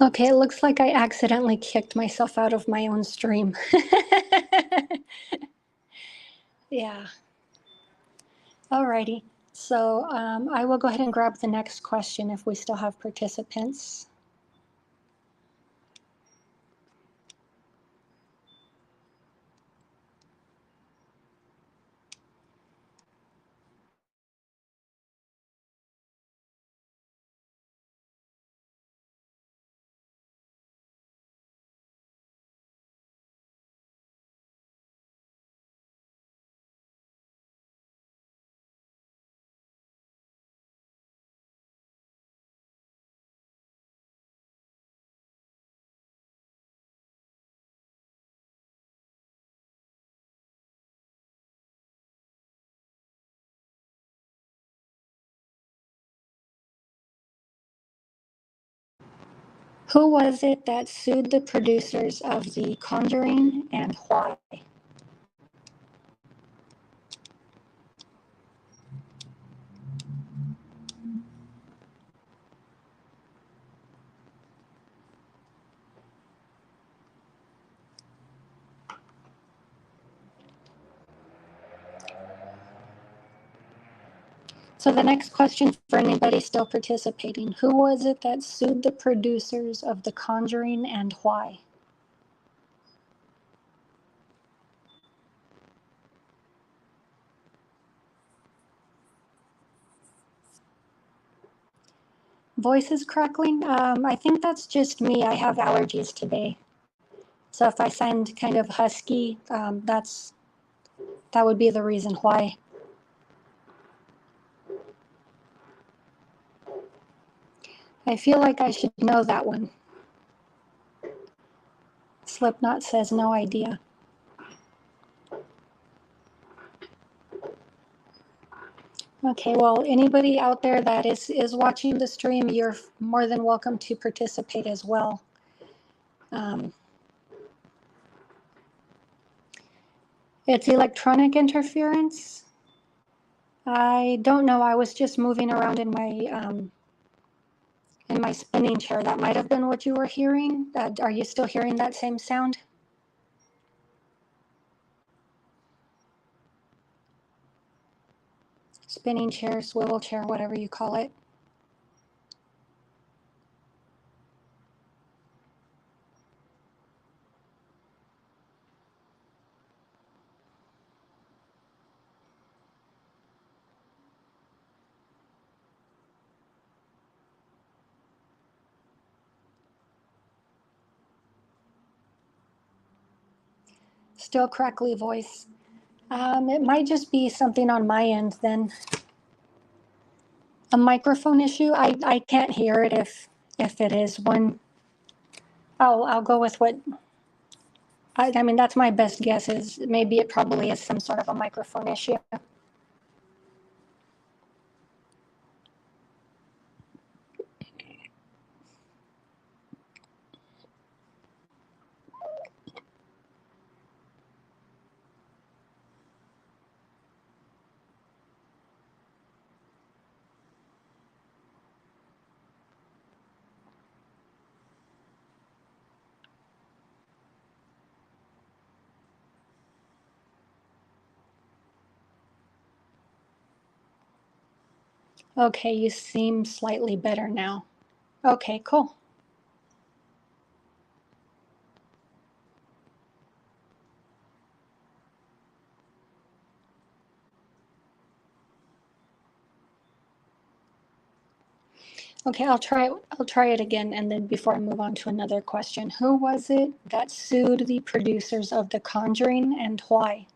Okay, it looks like I accidentally kicked myself out of my own stream. Yeah. Alrighty. So I will go ahead and grab the next question if we still have participants. Who was it that sued the producers of The Conjuring, and why? So the next question for anybody still participating, who was it that sued the producers of The Conjuring, and why? Voice is crackling. I think that's just me. I have allergies today. So if I sound kind of husky, that would be the reason why. I feel like I should know that one. Slipknot says no idea. Okay, well, anybody out there that is watching the stream, you're more than welcome to participate as well. It's electronic interference. I don't know. I was just moving around in my spinning chair. That might have been what you were hearing. Are you still hearing that same sound? Spinning chair, swivel chair, whatever you call it. Still crackly voice. It might just be something on my end then. A microphone issue. I can't hear it if it is one. I'll go with what I mean, that's my best guess, is maybe it probably is some sort of a microphone issue. Okay, you seem slightly better now. Okay, cool. Okay, I'll try it again, and then before I move on to another question, who was it that sued the producers of The Conjuring, and why?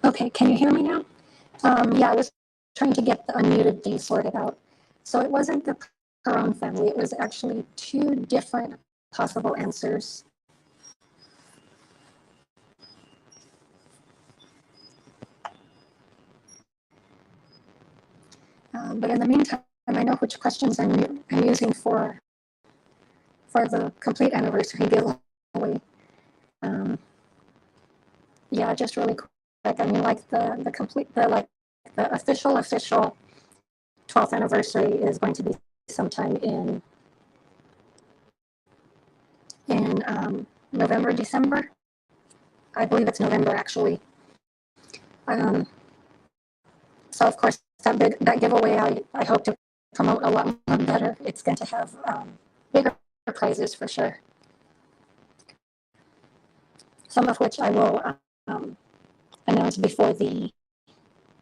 Okay, can you hear me now? Yeah, I was trying to get the unmuted thing sorted out. So it wasn't the Perron family, it was actually two different possible answers. But in the meantime, I know which questions I'm using for the complete anniversary giveaway. Yeah, just really quick. I mean, like the complete the official 12th anniversary is going to be sometime in November, December. I believe it's November actually. Um, so of course that giveaway I hope to promote a lot more better. It's going to have bigger prizes for sure. Some of which I will announce before the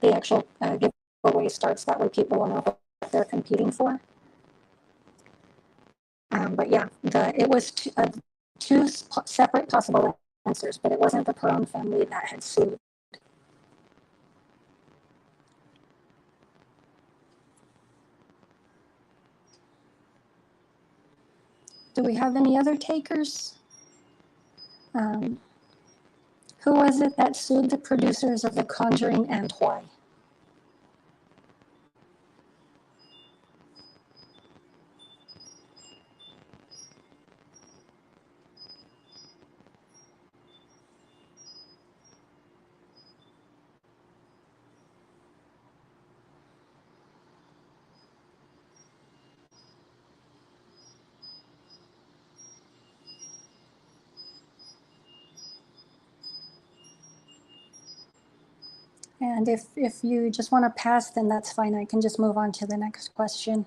actual giveaway starts. That way people will know what they're competing for. But yeah, it was two separate possible answers, but it wasn't the Perron family that had sued. Do we have any other takers? Who was it that sued the producers of The Conjuring and why? And if you just want to pass, then that's fine. I can just move on to the next question.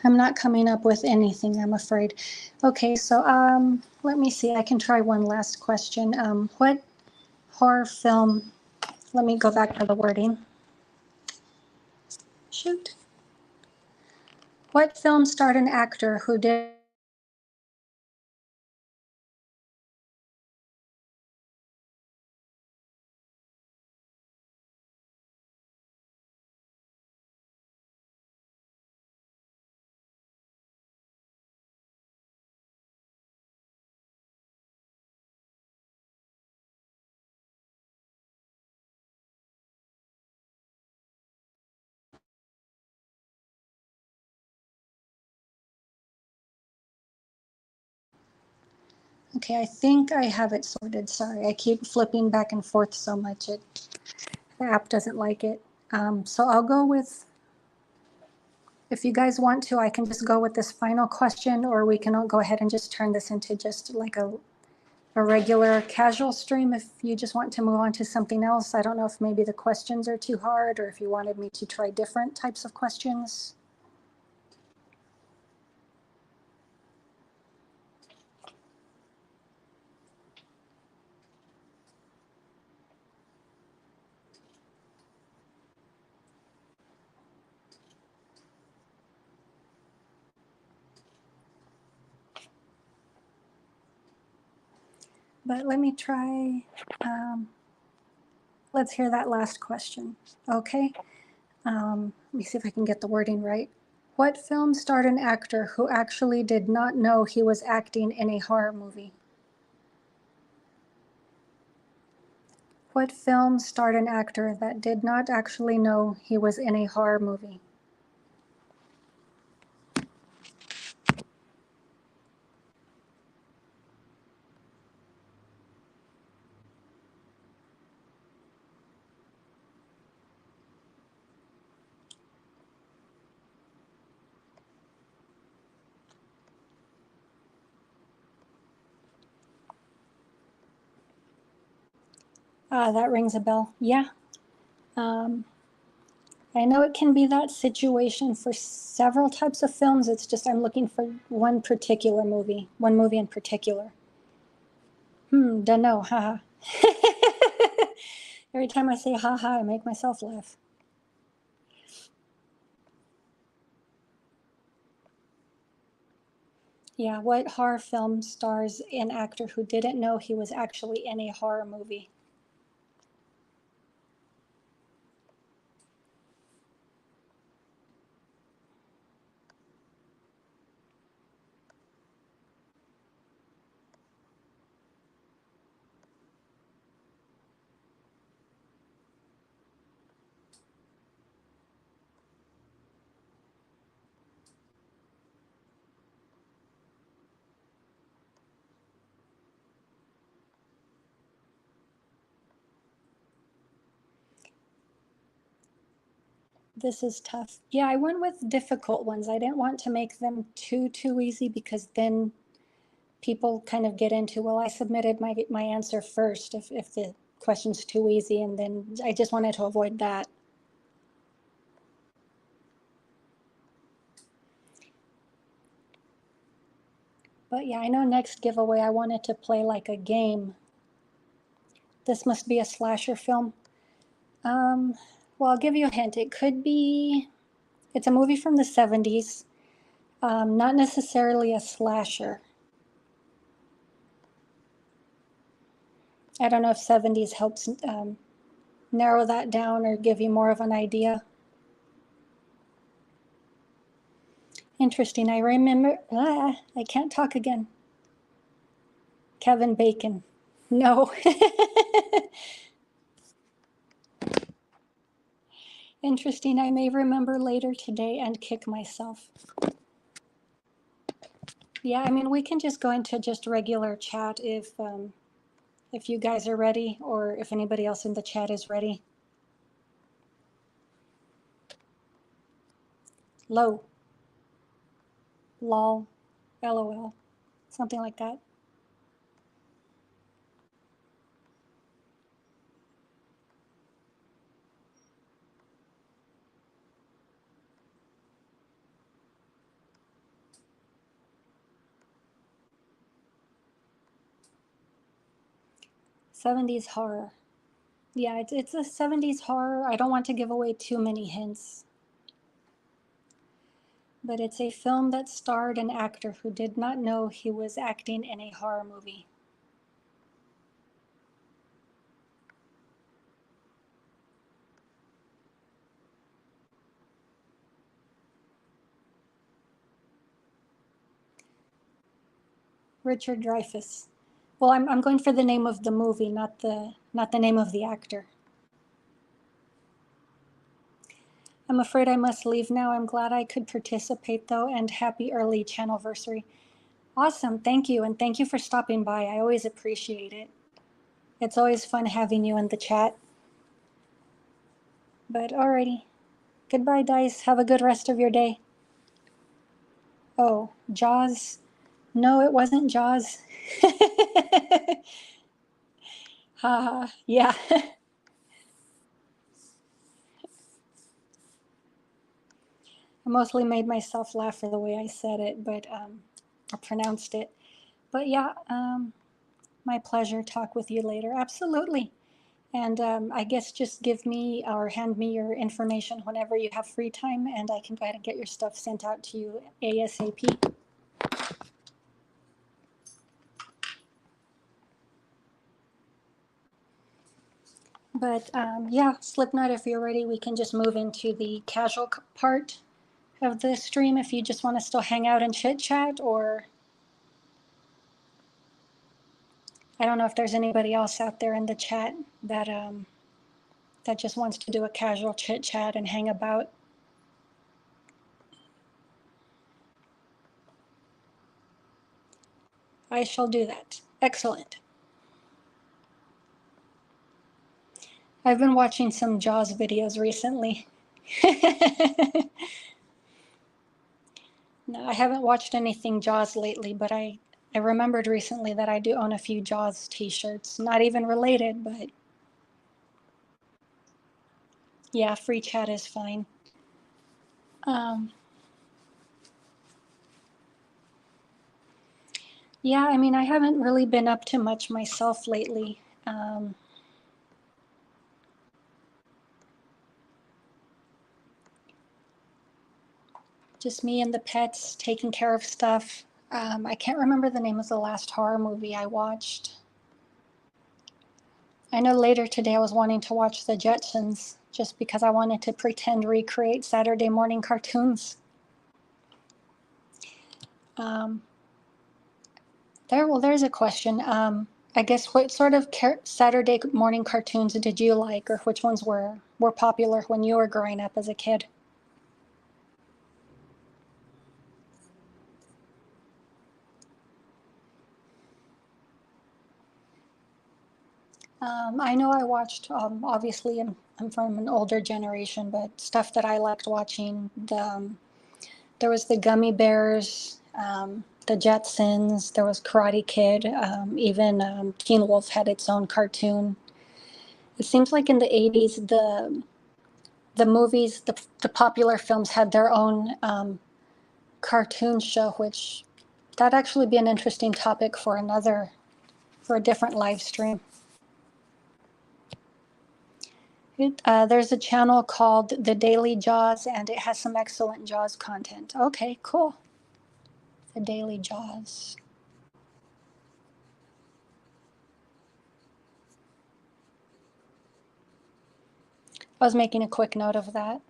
I'm not coming up with anything, I'm afraid. Okay, so let me see. I can try one last question. What horror film? Let me go back to the wording. Shoot. What film starred an actor who did Okay, I think I have it sorted. Sorry, I keep flipping back and forth so much. The app doesn't like it. So I'll go with, if you guys want to, I can just go with this final question, or we can all go ahead and just turn this into just like a regular casual stream if you just want to move on to something else. I don't know if maybe the questions are too hard or if you wanted me to try different types of questions. But let me try, let's hear that last question. Okay, let me see if I can get the wording right. What film starred an actor who actually did not know he was acting in a horror movie? What film starred an actor that did not actually know he was in a horror movie? That rings a bell. Yeah. I know it can be that situation for several types of films. It's just I'm looking for one particular movie, one movie in particular. Don't know. Haha. Every time I say haha, I make myself laugh. Yeah, what horror film stars an actor who didn't know he was actually in a horror movie? This is tough. Yeah, I went with difficult ones. I didn't want to make them too easy because then people kind of get into, well, I submitted my answer first if the question's too easy, and then I just wanted to avoid that. But yeah, I know next giveaway I wanted to play like a game. This must be a slasher film. Well, I'll give you a hint. It could be, it's a movie from the 70s, not necessarily a slasher. I don't know if 70s helps narrow that down or give you more of an idea. Interesting. I remember, I can't talk again. Kevin Bacon. No. Interesting. I may remember later today and kick myself. Yeah, I mean, we can just go into just regular chat if you guys are ready, or if anybody else in the chat is ready. Low. Lol. LOL. Something like that. '70s horror. Yeah, it's a '70s horror. I don't want to give away too many hints. But it's a film that starred an actor who did not know he was acting in a horror movie. Richard Dreyfuss. Well, I'm going for the name of the movie, not the name of the actor. I'm afraid I must leave now. I'm glad I could participate though, and happy early channelversary. Awesome, thank you, and thank you for stopping by. I always appreciate it. It's always fun having you in the chat. But alrighty. Goodbye, Dice. Have a good rest of your day. Oh, Jaws. No, it wasn't Jaws. Haha, yeah. I mostly made myself laugh for the way I said it, but I pronounced it. But yeah, my pleasure. Talk with you later. Absolutely. And I guess just give me or hand me your information whenever you have free time, and I can go ahead and get your stuff sent out to you ASAP. But yeah, Slipknot, if you're ready, we can just move into the casual part of the stream if you just want to still hang out and chit chat, or I don't know if there's anybody else out there in the chat that that just wants to do a casual chit chat and hang about. I shall do that. Excellent. I've been watching some Jaws videos recently. No, I haven't watched anything Jaws lately, but I remembered recently that I do own a few Jaws t-shirts. Not even related, but yeah, free chat is fine. Yeah, I mean, I haven't really been up to much myself lately. Just me and the pets taking care of stuff. I can't remember the name of the last horror movie I watched. I know later today I was wanting to watch The Jetsons just because I wanted to pretend recreate Saturday morning cartoons. There's a question. I guess what sort of Saturday morning cartoons did you like, or which ones were popular when you were growing up as a kid? I know I watched, obviously, I'm from an older generation, but stuff that I liked watching, there was the Gummy Bears, the Jetsons, there was Karate Kid, even Teen Wolf had its own cartoon. It seems like in the 80s, the movies, the popular films had their own cartoon show, which that'd actually be an interesting topic for a different live stream. There's a channel called The Daily Jaws, and it has some excellent Jaws content. Okay, cool. The Daily Jaws. I was making a quick note of that.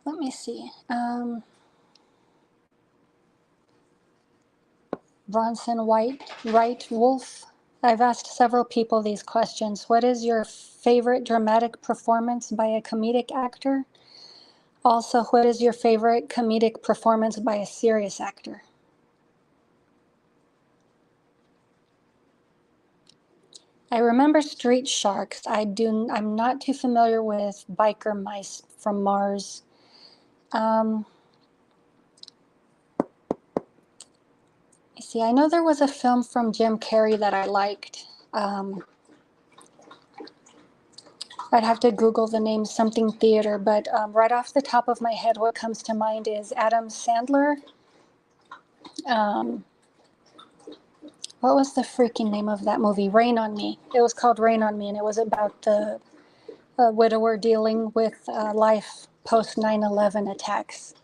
Let me see. Bronson Wright Wolf. I've asked several people these questions. What is your favorite dramatic performance by a comedic actor? Also, what is your favorite comedic performance by a serious actor? I remember Street Sharks. I'm not too familiar with Biker Mice from Mars. You see, I know there was a film from Jim Carrey that I liked. I'd have to Google the name, something theater, but right off the top of my head, what comes to mind is Adam Sandler. What was the freaking name of that movie? Rain on Me. It was called Rain on Me, and it was about the widower dealing with life post 9/11 attacks.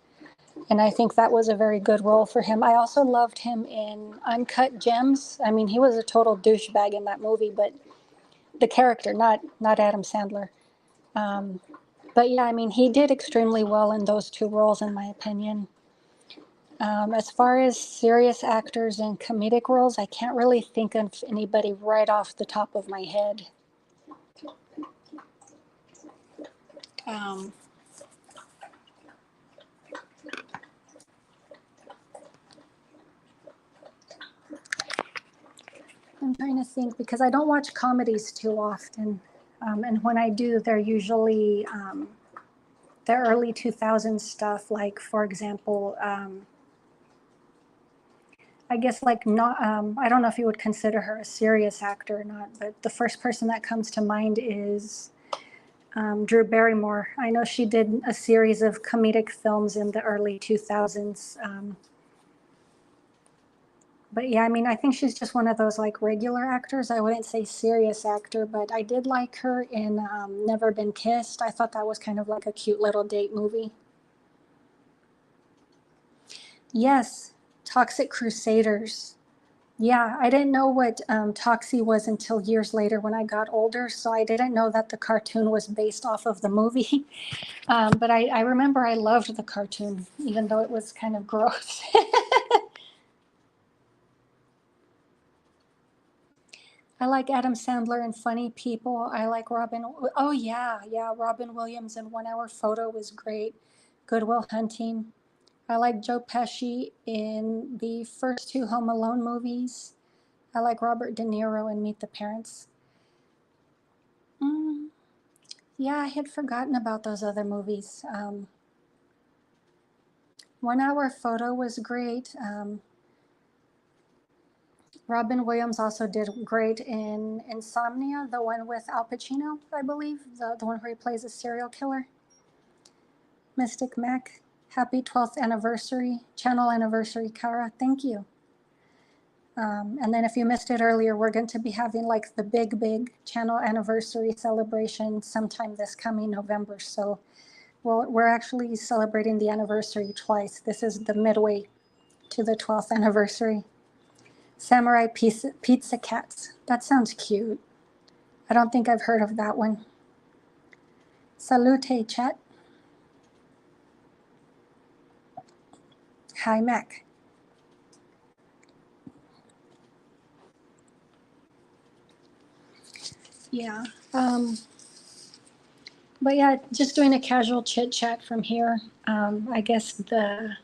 And I think that was a very good role for him. I also loved him in Uncut Gems. I mean, he was a total douchebag in that movie, but the character, not Adam Sandler. But yeah, I mean, he did extremely well in those two roles, in my opinion. As far as serious actors and comedic roles, I can't really think of anybody right off the top of my head. I'm trying to think because I don't watch comedies too often. And when I do, they're usually the early 2000s stuff, like, for example, I guess like not, I don't know if you would consider her a serious actor or not, but the first person that comes to mind is Drew Barrymore. I know she did a series of comedic films in the early 2000s. But yeah, I mean, I think she's just one of those like regular actors. I wouldn't say serious actor, but I did like her in Never Been Kissed. I thought that was kind of like a cute little date movie. Yes, Toxic Crusaders. Yeah, I didn't know what Toxie was until years later when I got older, so I didn't know that the cartoon was based off of the movie. But I remember I loved the cartoon, even though it was kind of gross. I like Adam Sandler and Funny People. I like Robin. Oh, yeah, Robin Williams in 1 Hour Photo was great. Good Will Hunting. I like Joe Pesci in the first two Home Alone movies. I like Robert De Niro in Meet the Parents. Yeah, I had forgotten about those other movies. 1 Hour Photo was great. Robin Williams also did great in Insomnia, the one with Al Pacino, I believe, the one where he plays a serial killer. Mystic Mac, happy 12th anniversary, channel anniversary, Kara, thank you. And then if you missed it earlier, we're going to be having like the big channel anniversary celebration sometime this coming November. So we're actually celebrating the anniversary twice. This is the midway to the 12th anniversary. Samurai Pizza Cats. That sounds cute. I don't think I've heard of that one. Salute, chat. Hi, Mac. Yeah. But yeah, just doing a casual chit chat from here. I guess but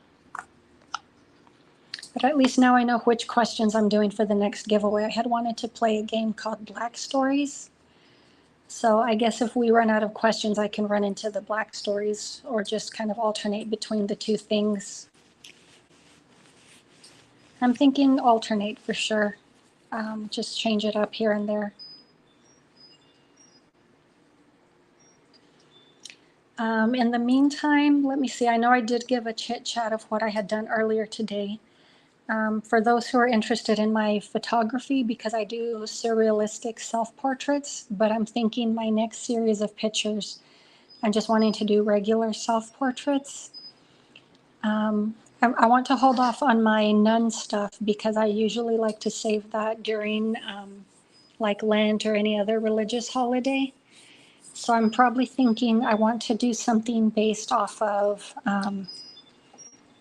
at least now I know which questions I'm doing for the next giveaway. I had wanted to play a game called Black Stories. So I guess if we run out of questions, I can run into the Black Stories or just kind of alternate between the two things. I'm thinking alternate for sure. Just change it up here and there. In the meantime, let me see. I know I did give a chit chat of what I had done earlier today. For those who are interested in my photography, because I do surrealistic self-portraits, but I'm thinking my next series of pictures, I'm just wanting to do regular self-portraits. I want to hold off on my nun stuff because I usually like to save that during like Lent or any other religious holiday. So I'm probably thinking I want to do something based off of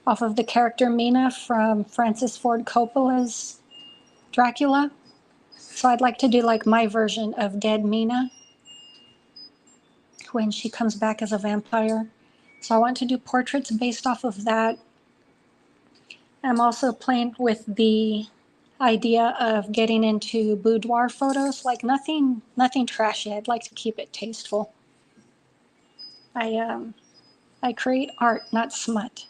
the character Mina from Francis Ford Coppola's Dracula. So I'd like to do like my version of Dead Mina when she comes back as a vampire. So I want to do portraits based off of that. I'm also playing with the idea of getting into boudoir photos, like nothing trashy. I'd like to keep it tasteful. I create art, not smut.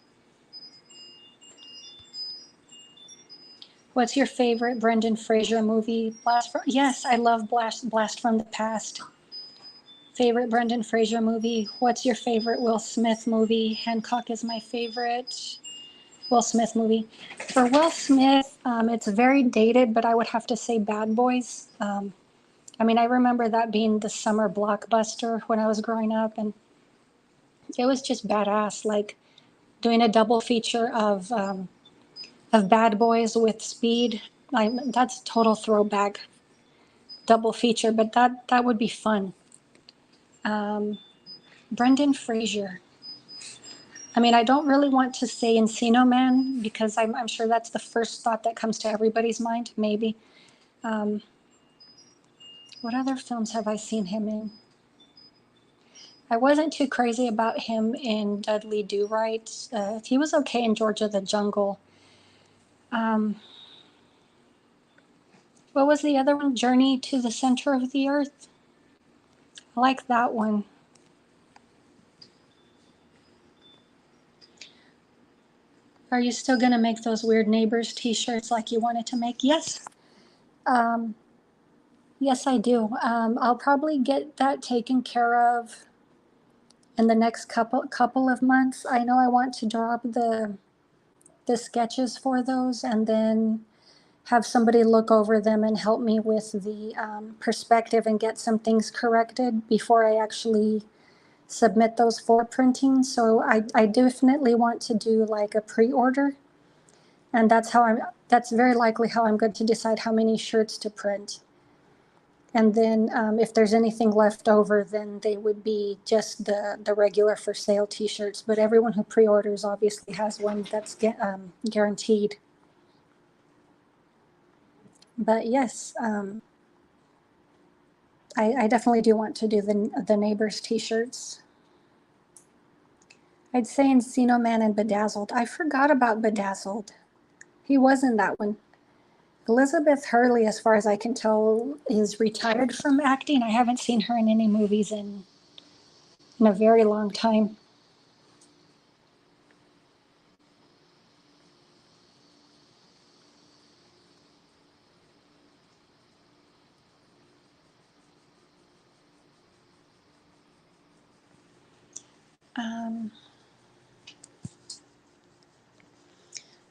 What's your favorite Brendan Fraser movie? Yes, I love Blast from the Past. Favorite Brendan Fraser movie? What's your favorite Will Smith movie? Hancock is my favorite Will Smith movie. For Will Smith, it's very dated, but I would have to say Bad Boys. I mean, I remember that being the summer blockbuster when I was growing up, and it was just badass. Like doing a double feature of Bad Boys with Speed. That's total throwback double feature, but that would be fun. Brendan Fraser. I mean, I don't really want to say Encino Man because I'm sure that's the first thought that comes to everybody's mind, maybe. What other films have I seen him in? I wasn't too crazy about him in Dudley Do-Right. He was okay in Georgia the Jungle. What was the other one? Journey to the Center of the Earth. I like that one. Are you still going to make those Weird Neighbors t-shirts like you wanted to make? Yes. Yes, I do. I'll probably get that taken care of in the next couple of months. I know I want to drop the sketches for those and then have somebody look over them and help me with the perspective and get some things corrected before I actually submit those for printing. So I definitely want to do like a pre-order, and that's very likely how I'm going to decide how many shirts to print. And then if there's anything left over, then they would be just the regular for sale t-shirts. But everyone who pre-orders obviously has one that's guaranteed. But yes, I definitely do want to do the neighbors t-shirts. I'd say Encino Man and Bedazzled. I forgot about Bedazzled. He was in that one. Elizabeth Hurley, as far as I can tell, is retired from acting. I haven't seen her in any movies in a very long time.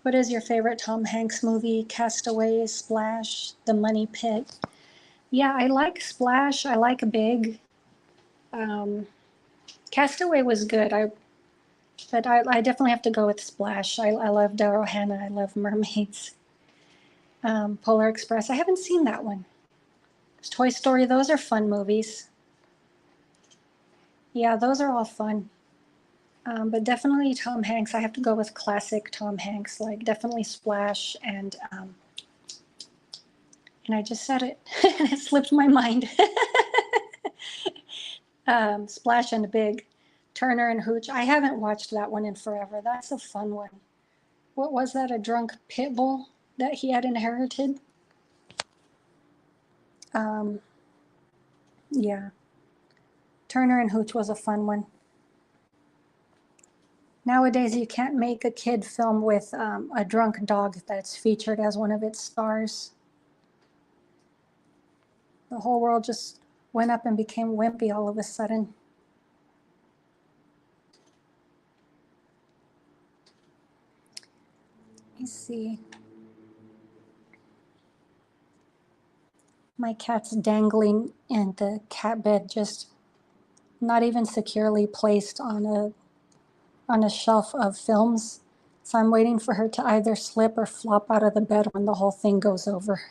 What is your favorite Tom Hanks movie? Castaway, Splash, The Money Pit. Yeah, I like Splash. I like Big. Castaway was good. But I definitely have to go with Splash. I love Daryl Hannah. I love mermaids. Polar Express. I haven't seen that one. Toy Story. Those are fun movies. Yeah, those are all fun. But definitely Tom Hanks. I have to go with classic Tom Hanks, like definitely Splash and I just said it, and it slipped my mind. Splash and Big, Turner and Hooch. I haven't watched that one in forever. That's a fun one. What was that? A drunk pit bull that he had inherited? Um, yeah, Turner and Hooch was a fun one. Nowadays, you can't make a kid film with a drunk dog that's featured as one of its stars. The whole world just went up and became wimpy all of a sudden. Let me see. My cat's dangling in the cat bed, just not even securely placed on a shelf of films. So I'm waiting for her to either slip or flop out of the bed when the whole thing goes over.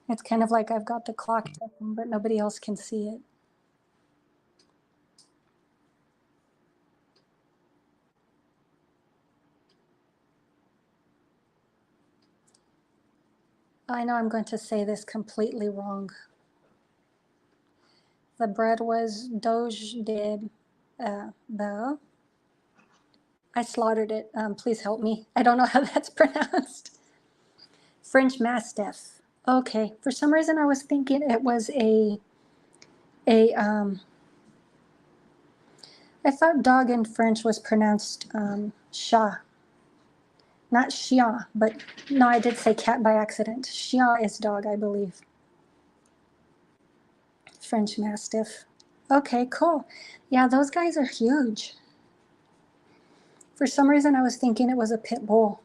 It's kind of like I've got the clock ticking, but nobody else can see it. I know I'm going to say this completely wrong. The bread was Doge de Bell. I slaughtered it. Please help me. I don't know how that's pronounced. French Mastiff. Okay. For some reason, I was thinking it was a I thought dog in French was pronounced chat, not chien, but no, I did say cat by accident. Chien is dog, I believe. French Mastiff. Okay, cool. Yeah, those guys are huge. For some reason, I was thinking it was a pit bull.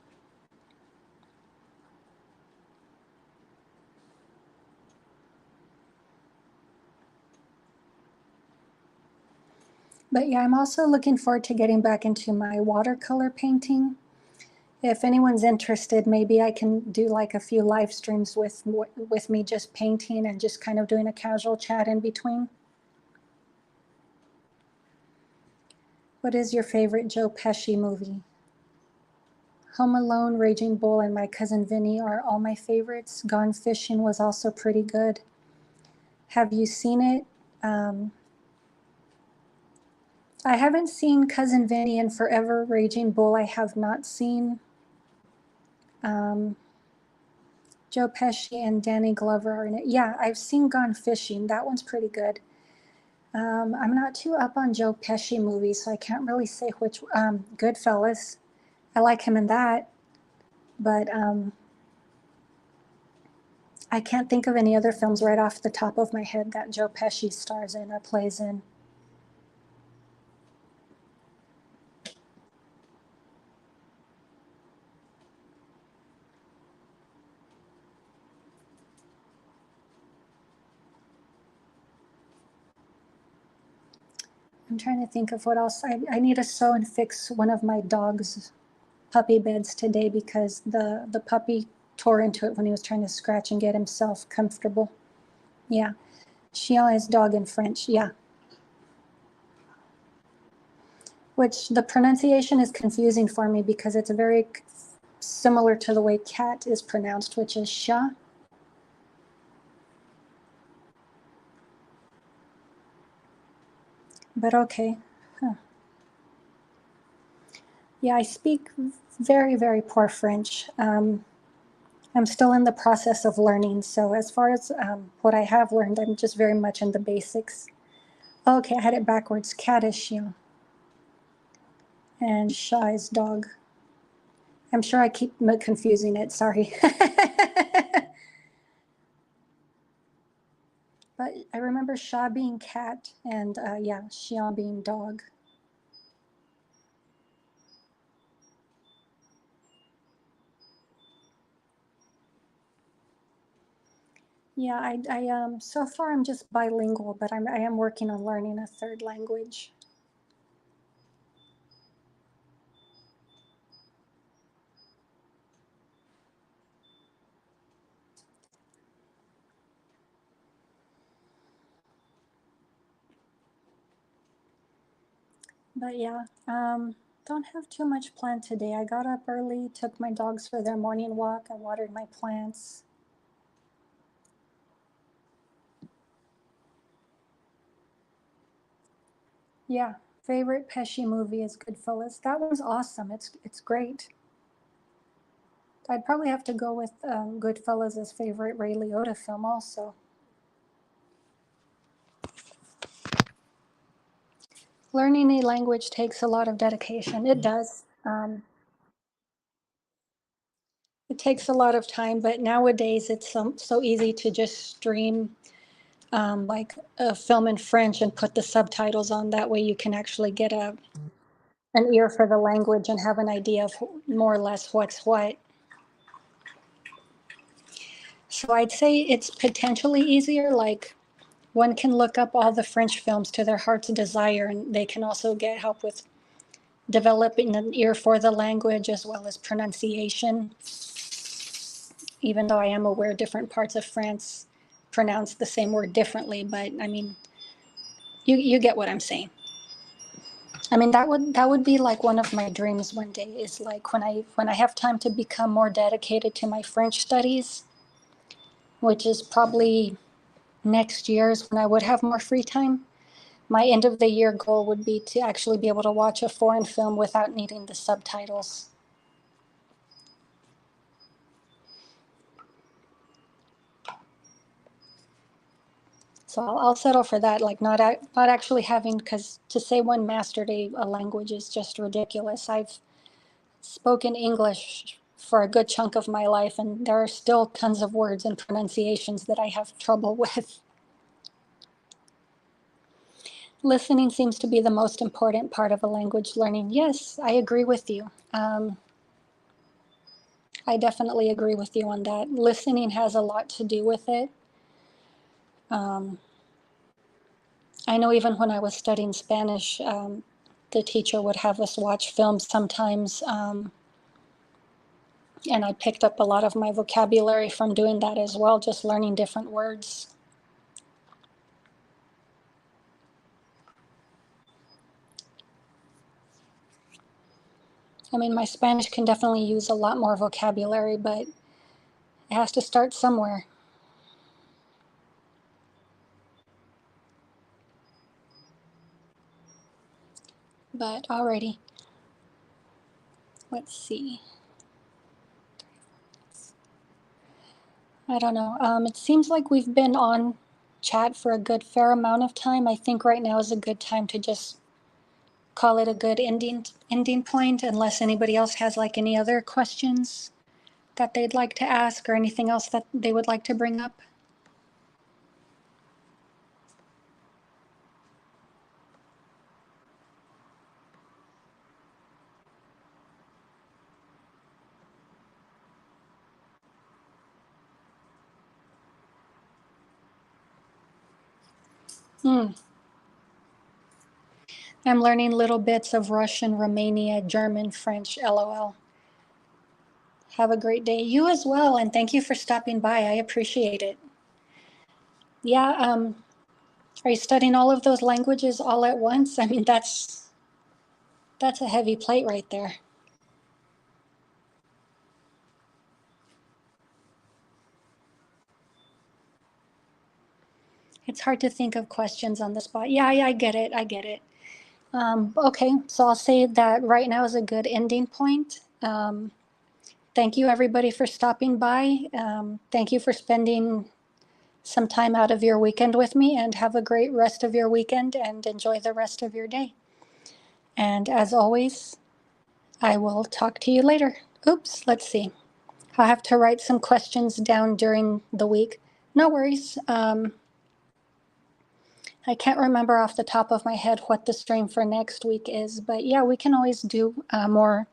But yeah, I'm also looking forward to getting back into my watercolor painting. If anyone's interested, maybe I can do like a few live streams with me just painting and just kind of doing a casual chat in between. What is your favorite Joe Pesci movie? Home Alone, Raging Bull, and My Cousin Vinny are all my favorites. Gone Fishing was also pretty good. Have you seen it? Um, I haven't seen Cousin Vinny in forever. Raging Bull, I have not seen. Um, Joe Pesci and Danny Glover are in it. Yeah, I've seen Gone Fishing. That one's pretty good. I'm not too up on Joe Pesci movies, so I can't really say which. Goodfellas, I like him in that, but I can't think of any other films right off the top of my head that Joe Pesci stars in or plays in. I'm trying to think of what else. I need to sew and fix one of my dog's puppy beds today because the puppy tore into it when he was trying to scratch and get himself comfortable. Yeah. Chien is dog in French. Yeah. Which the pronunciation is confusing for me because it's very similar to the way cat is pronounced, which is chat. But okay. Huh. Yeah, I speak very, very poor French. I'm still in the process of learning. So as far as what I have learned, I'm just very much in the basics. Okay, I had it backwards. Cat is chien, and chat is dog. I'm sure I keep confusing it. Sorry. But I remember chat being cat, and yeah, chien being dog. Yeah, so far I'm just bilingual, but I am working on learning a third language. But yeah, don't have too much planned today. I got up early, took my dogs for their morning walk, I watered my plants. Yeah, favorite Pesci movie is Goodfellas. That one's awesome. It's great. I'd probably have to go with Goodfellas as favorite Ray Liotta film also. Learning a language takes a lot of dedication. It does. It takes a lot of time, but nowadays it's so easy to just stream like a film in French and put the subtitles on. That way you can actually get an ear for the language and have an idea of more or less what's what. So I'd say it's potentially easier. Like one can look up all the French films to their heart's desire, and they can also get help with developing an ear for the language as well as pronunciation. Even though I am aware different parts of France pronounce the same word differently, but I mean, you get what I'm saying. I mean, that would be like one of my dreams one day, is like when I have time to become more dedicated to my French studies, which is probably next year's when I would have more free time. My end of the year goal would be to actually be able to watch a foreign film without needing the subtitles. So I'll settle for that, like not actually having, because to say one mastered a language is just ridiculous. I've spoken English for a good chunk of my life, and there are still tons of words and pronunciations that I have trouble with. Listening seems to be the most important part of a language learning. Yes, I agree with you. I definitely agree with you on that. Listening has a lot to do with it. I know even when I was studying Spanish, the teacher would have us watch films sometimes, and I picked up a lot of my vocabulary from doing that as well, just learning different words. I mean, my Spanish can definitely use a lot more vocabulary, but it has to start somewhere. But alrighty, let's see. I don't know. It seems like we've been on chat for a good fair amount of time. I think right now is a good time to just call it a good ending point, unless anybody else has like any other questions that they'd like to ask or anything else that they would like to bring up. Hmm. I'm learning little bits of Russian, Romania, German, French, LOL. Have a great day. You as well, and thank you for stopping by. I appreciate it. Yeah, are you studying all of those languages all at once? I mean, that's a heavy plate right there. It's hard to think of questions on the spot. Yeah, I get it. I get it. Okay, so I'll say that right now is a good ending point. Thank you, everybody, for stopping by. Thank you for spending some time out of your weekend with me, and have a great rest of your weekend and enjoy the rest of your day. And as always, I will talk to you later. Oops, let's see. I'll have to write some questions down during the week. No worries. I can't remember off the top of my head what the stream for next week is, but yeah, we can always do more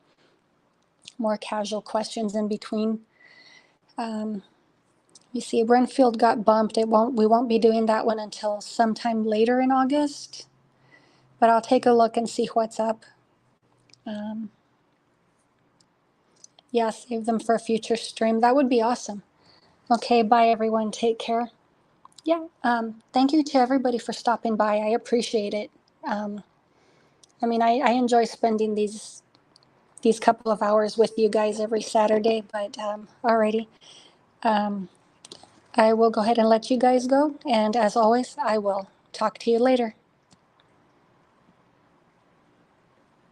casual questions in between. You see, Renfield got bumped. We won't be doing that one until sometime later in August, but I'll take a look and see what's up. Yeah, save them for a future stream. That would be awesome. Okay, bye everyone. Take care. Yeah, thank you to everybody for stopping by. I appreciate it. I mean, I enjoy spending these couple of hours with you guys every Saturday, but alrighty. Um, I will go ahead and let you guys go. And as always, I will talk to you later.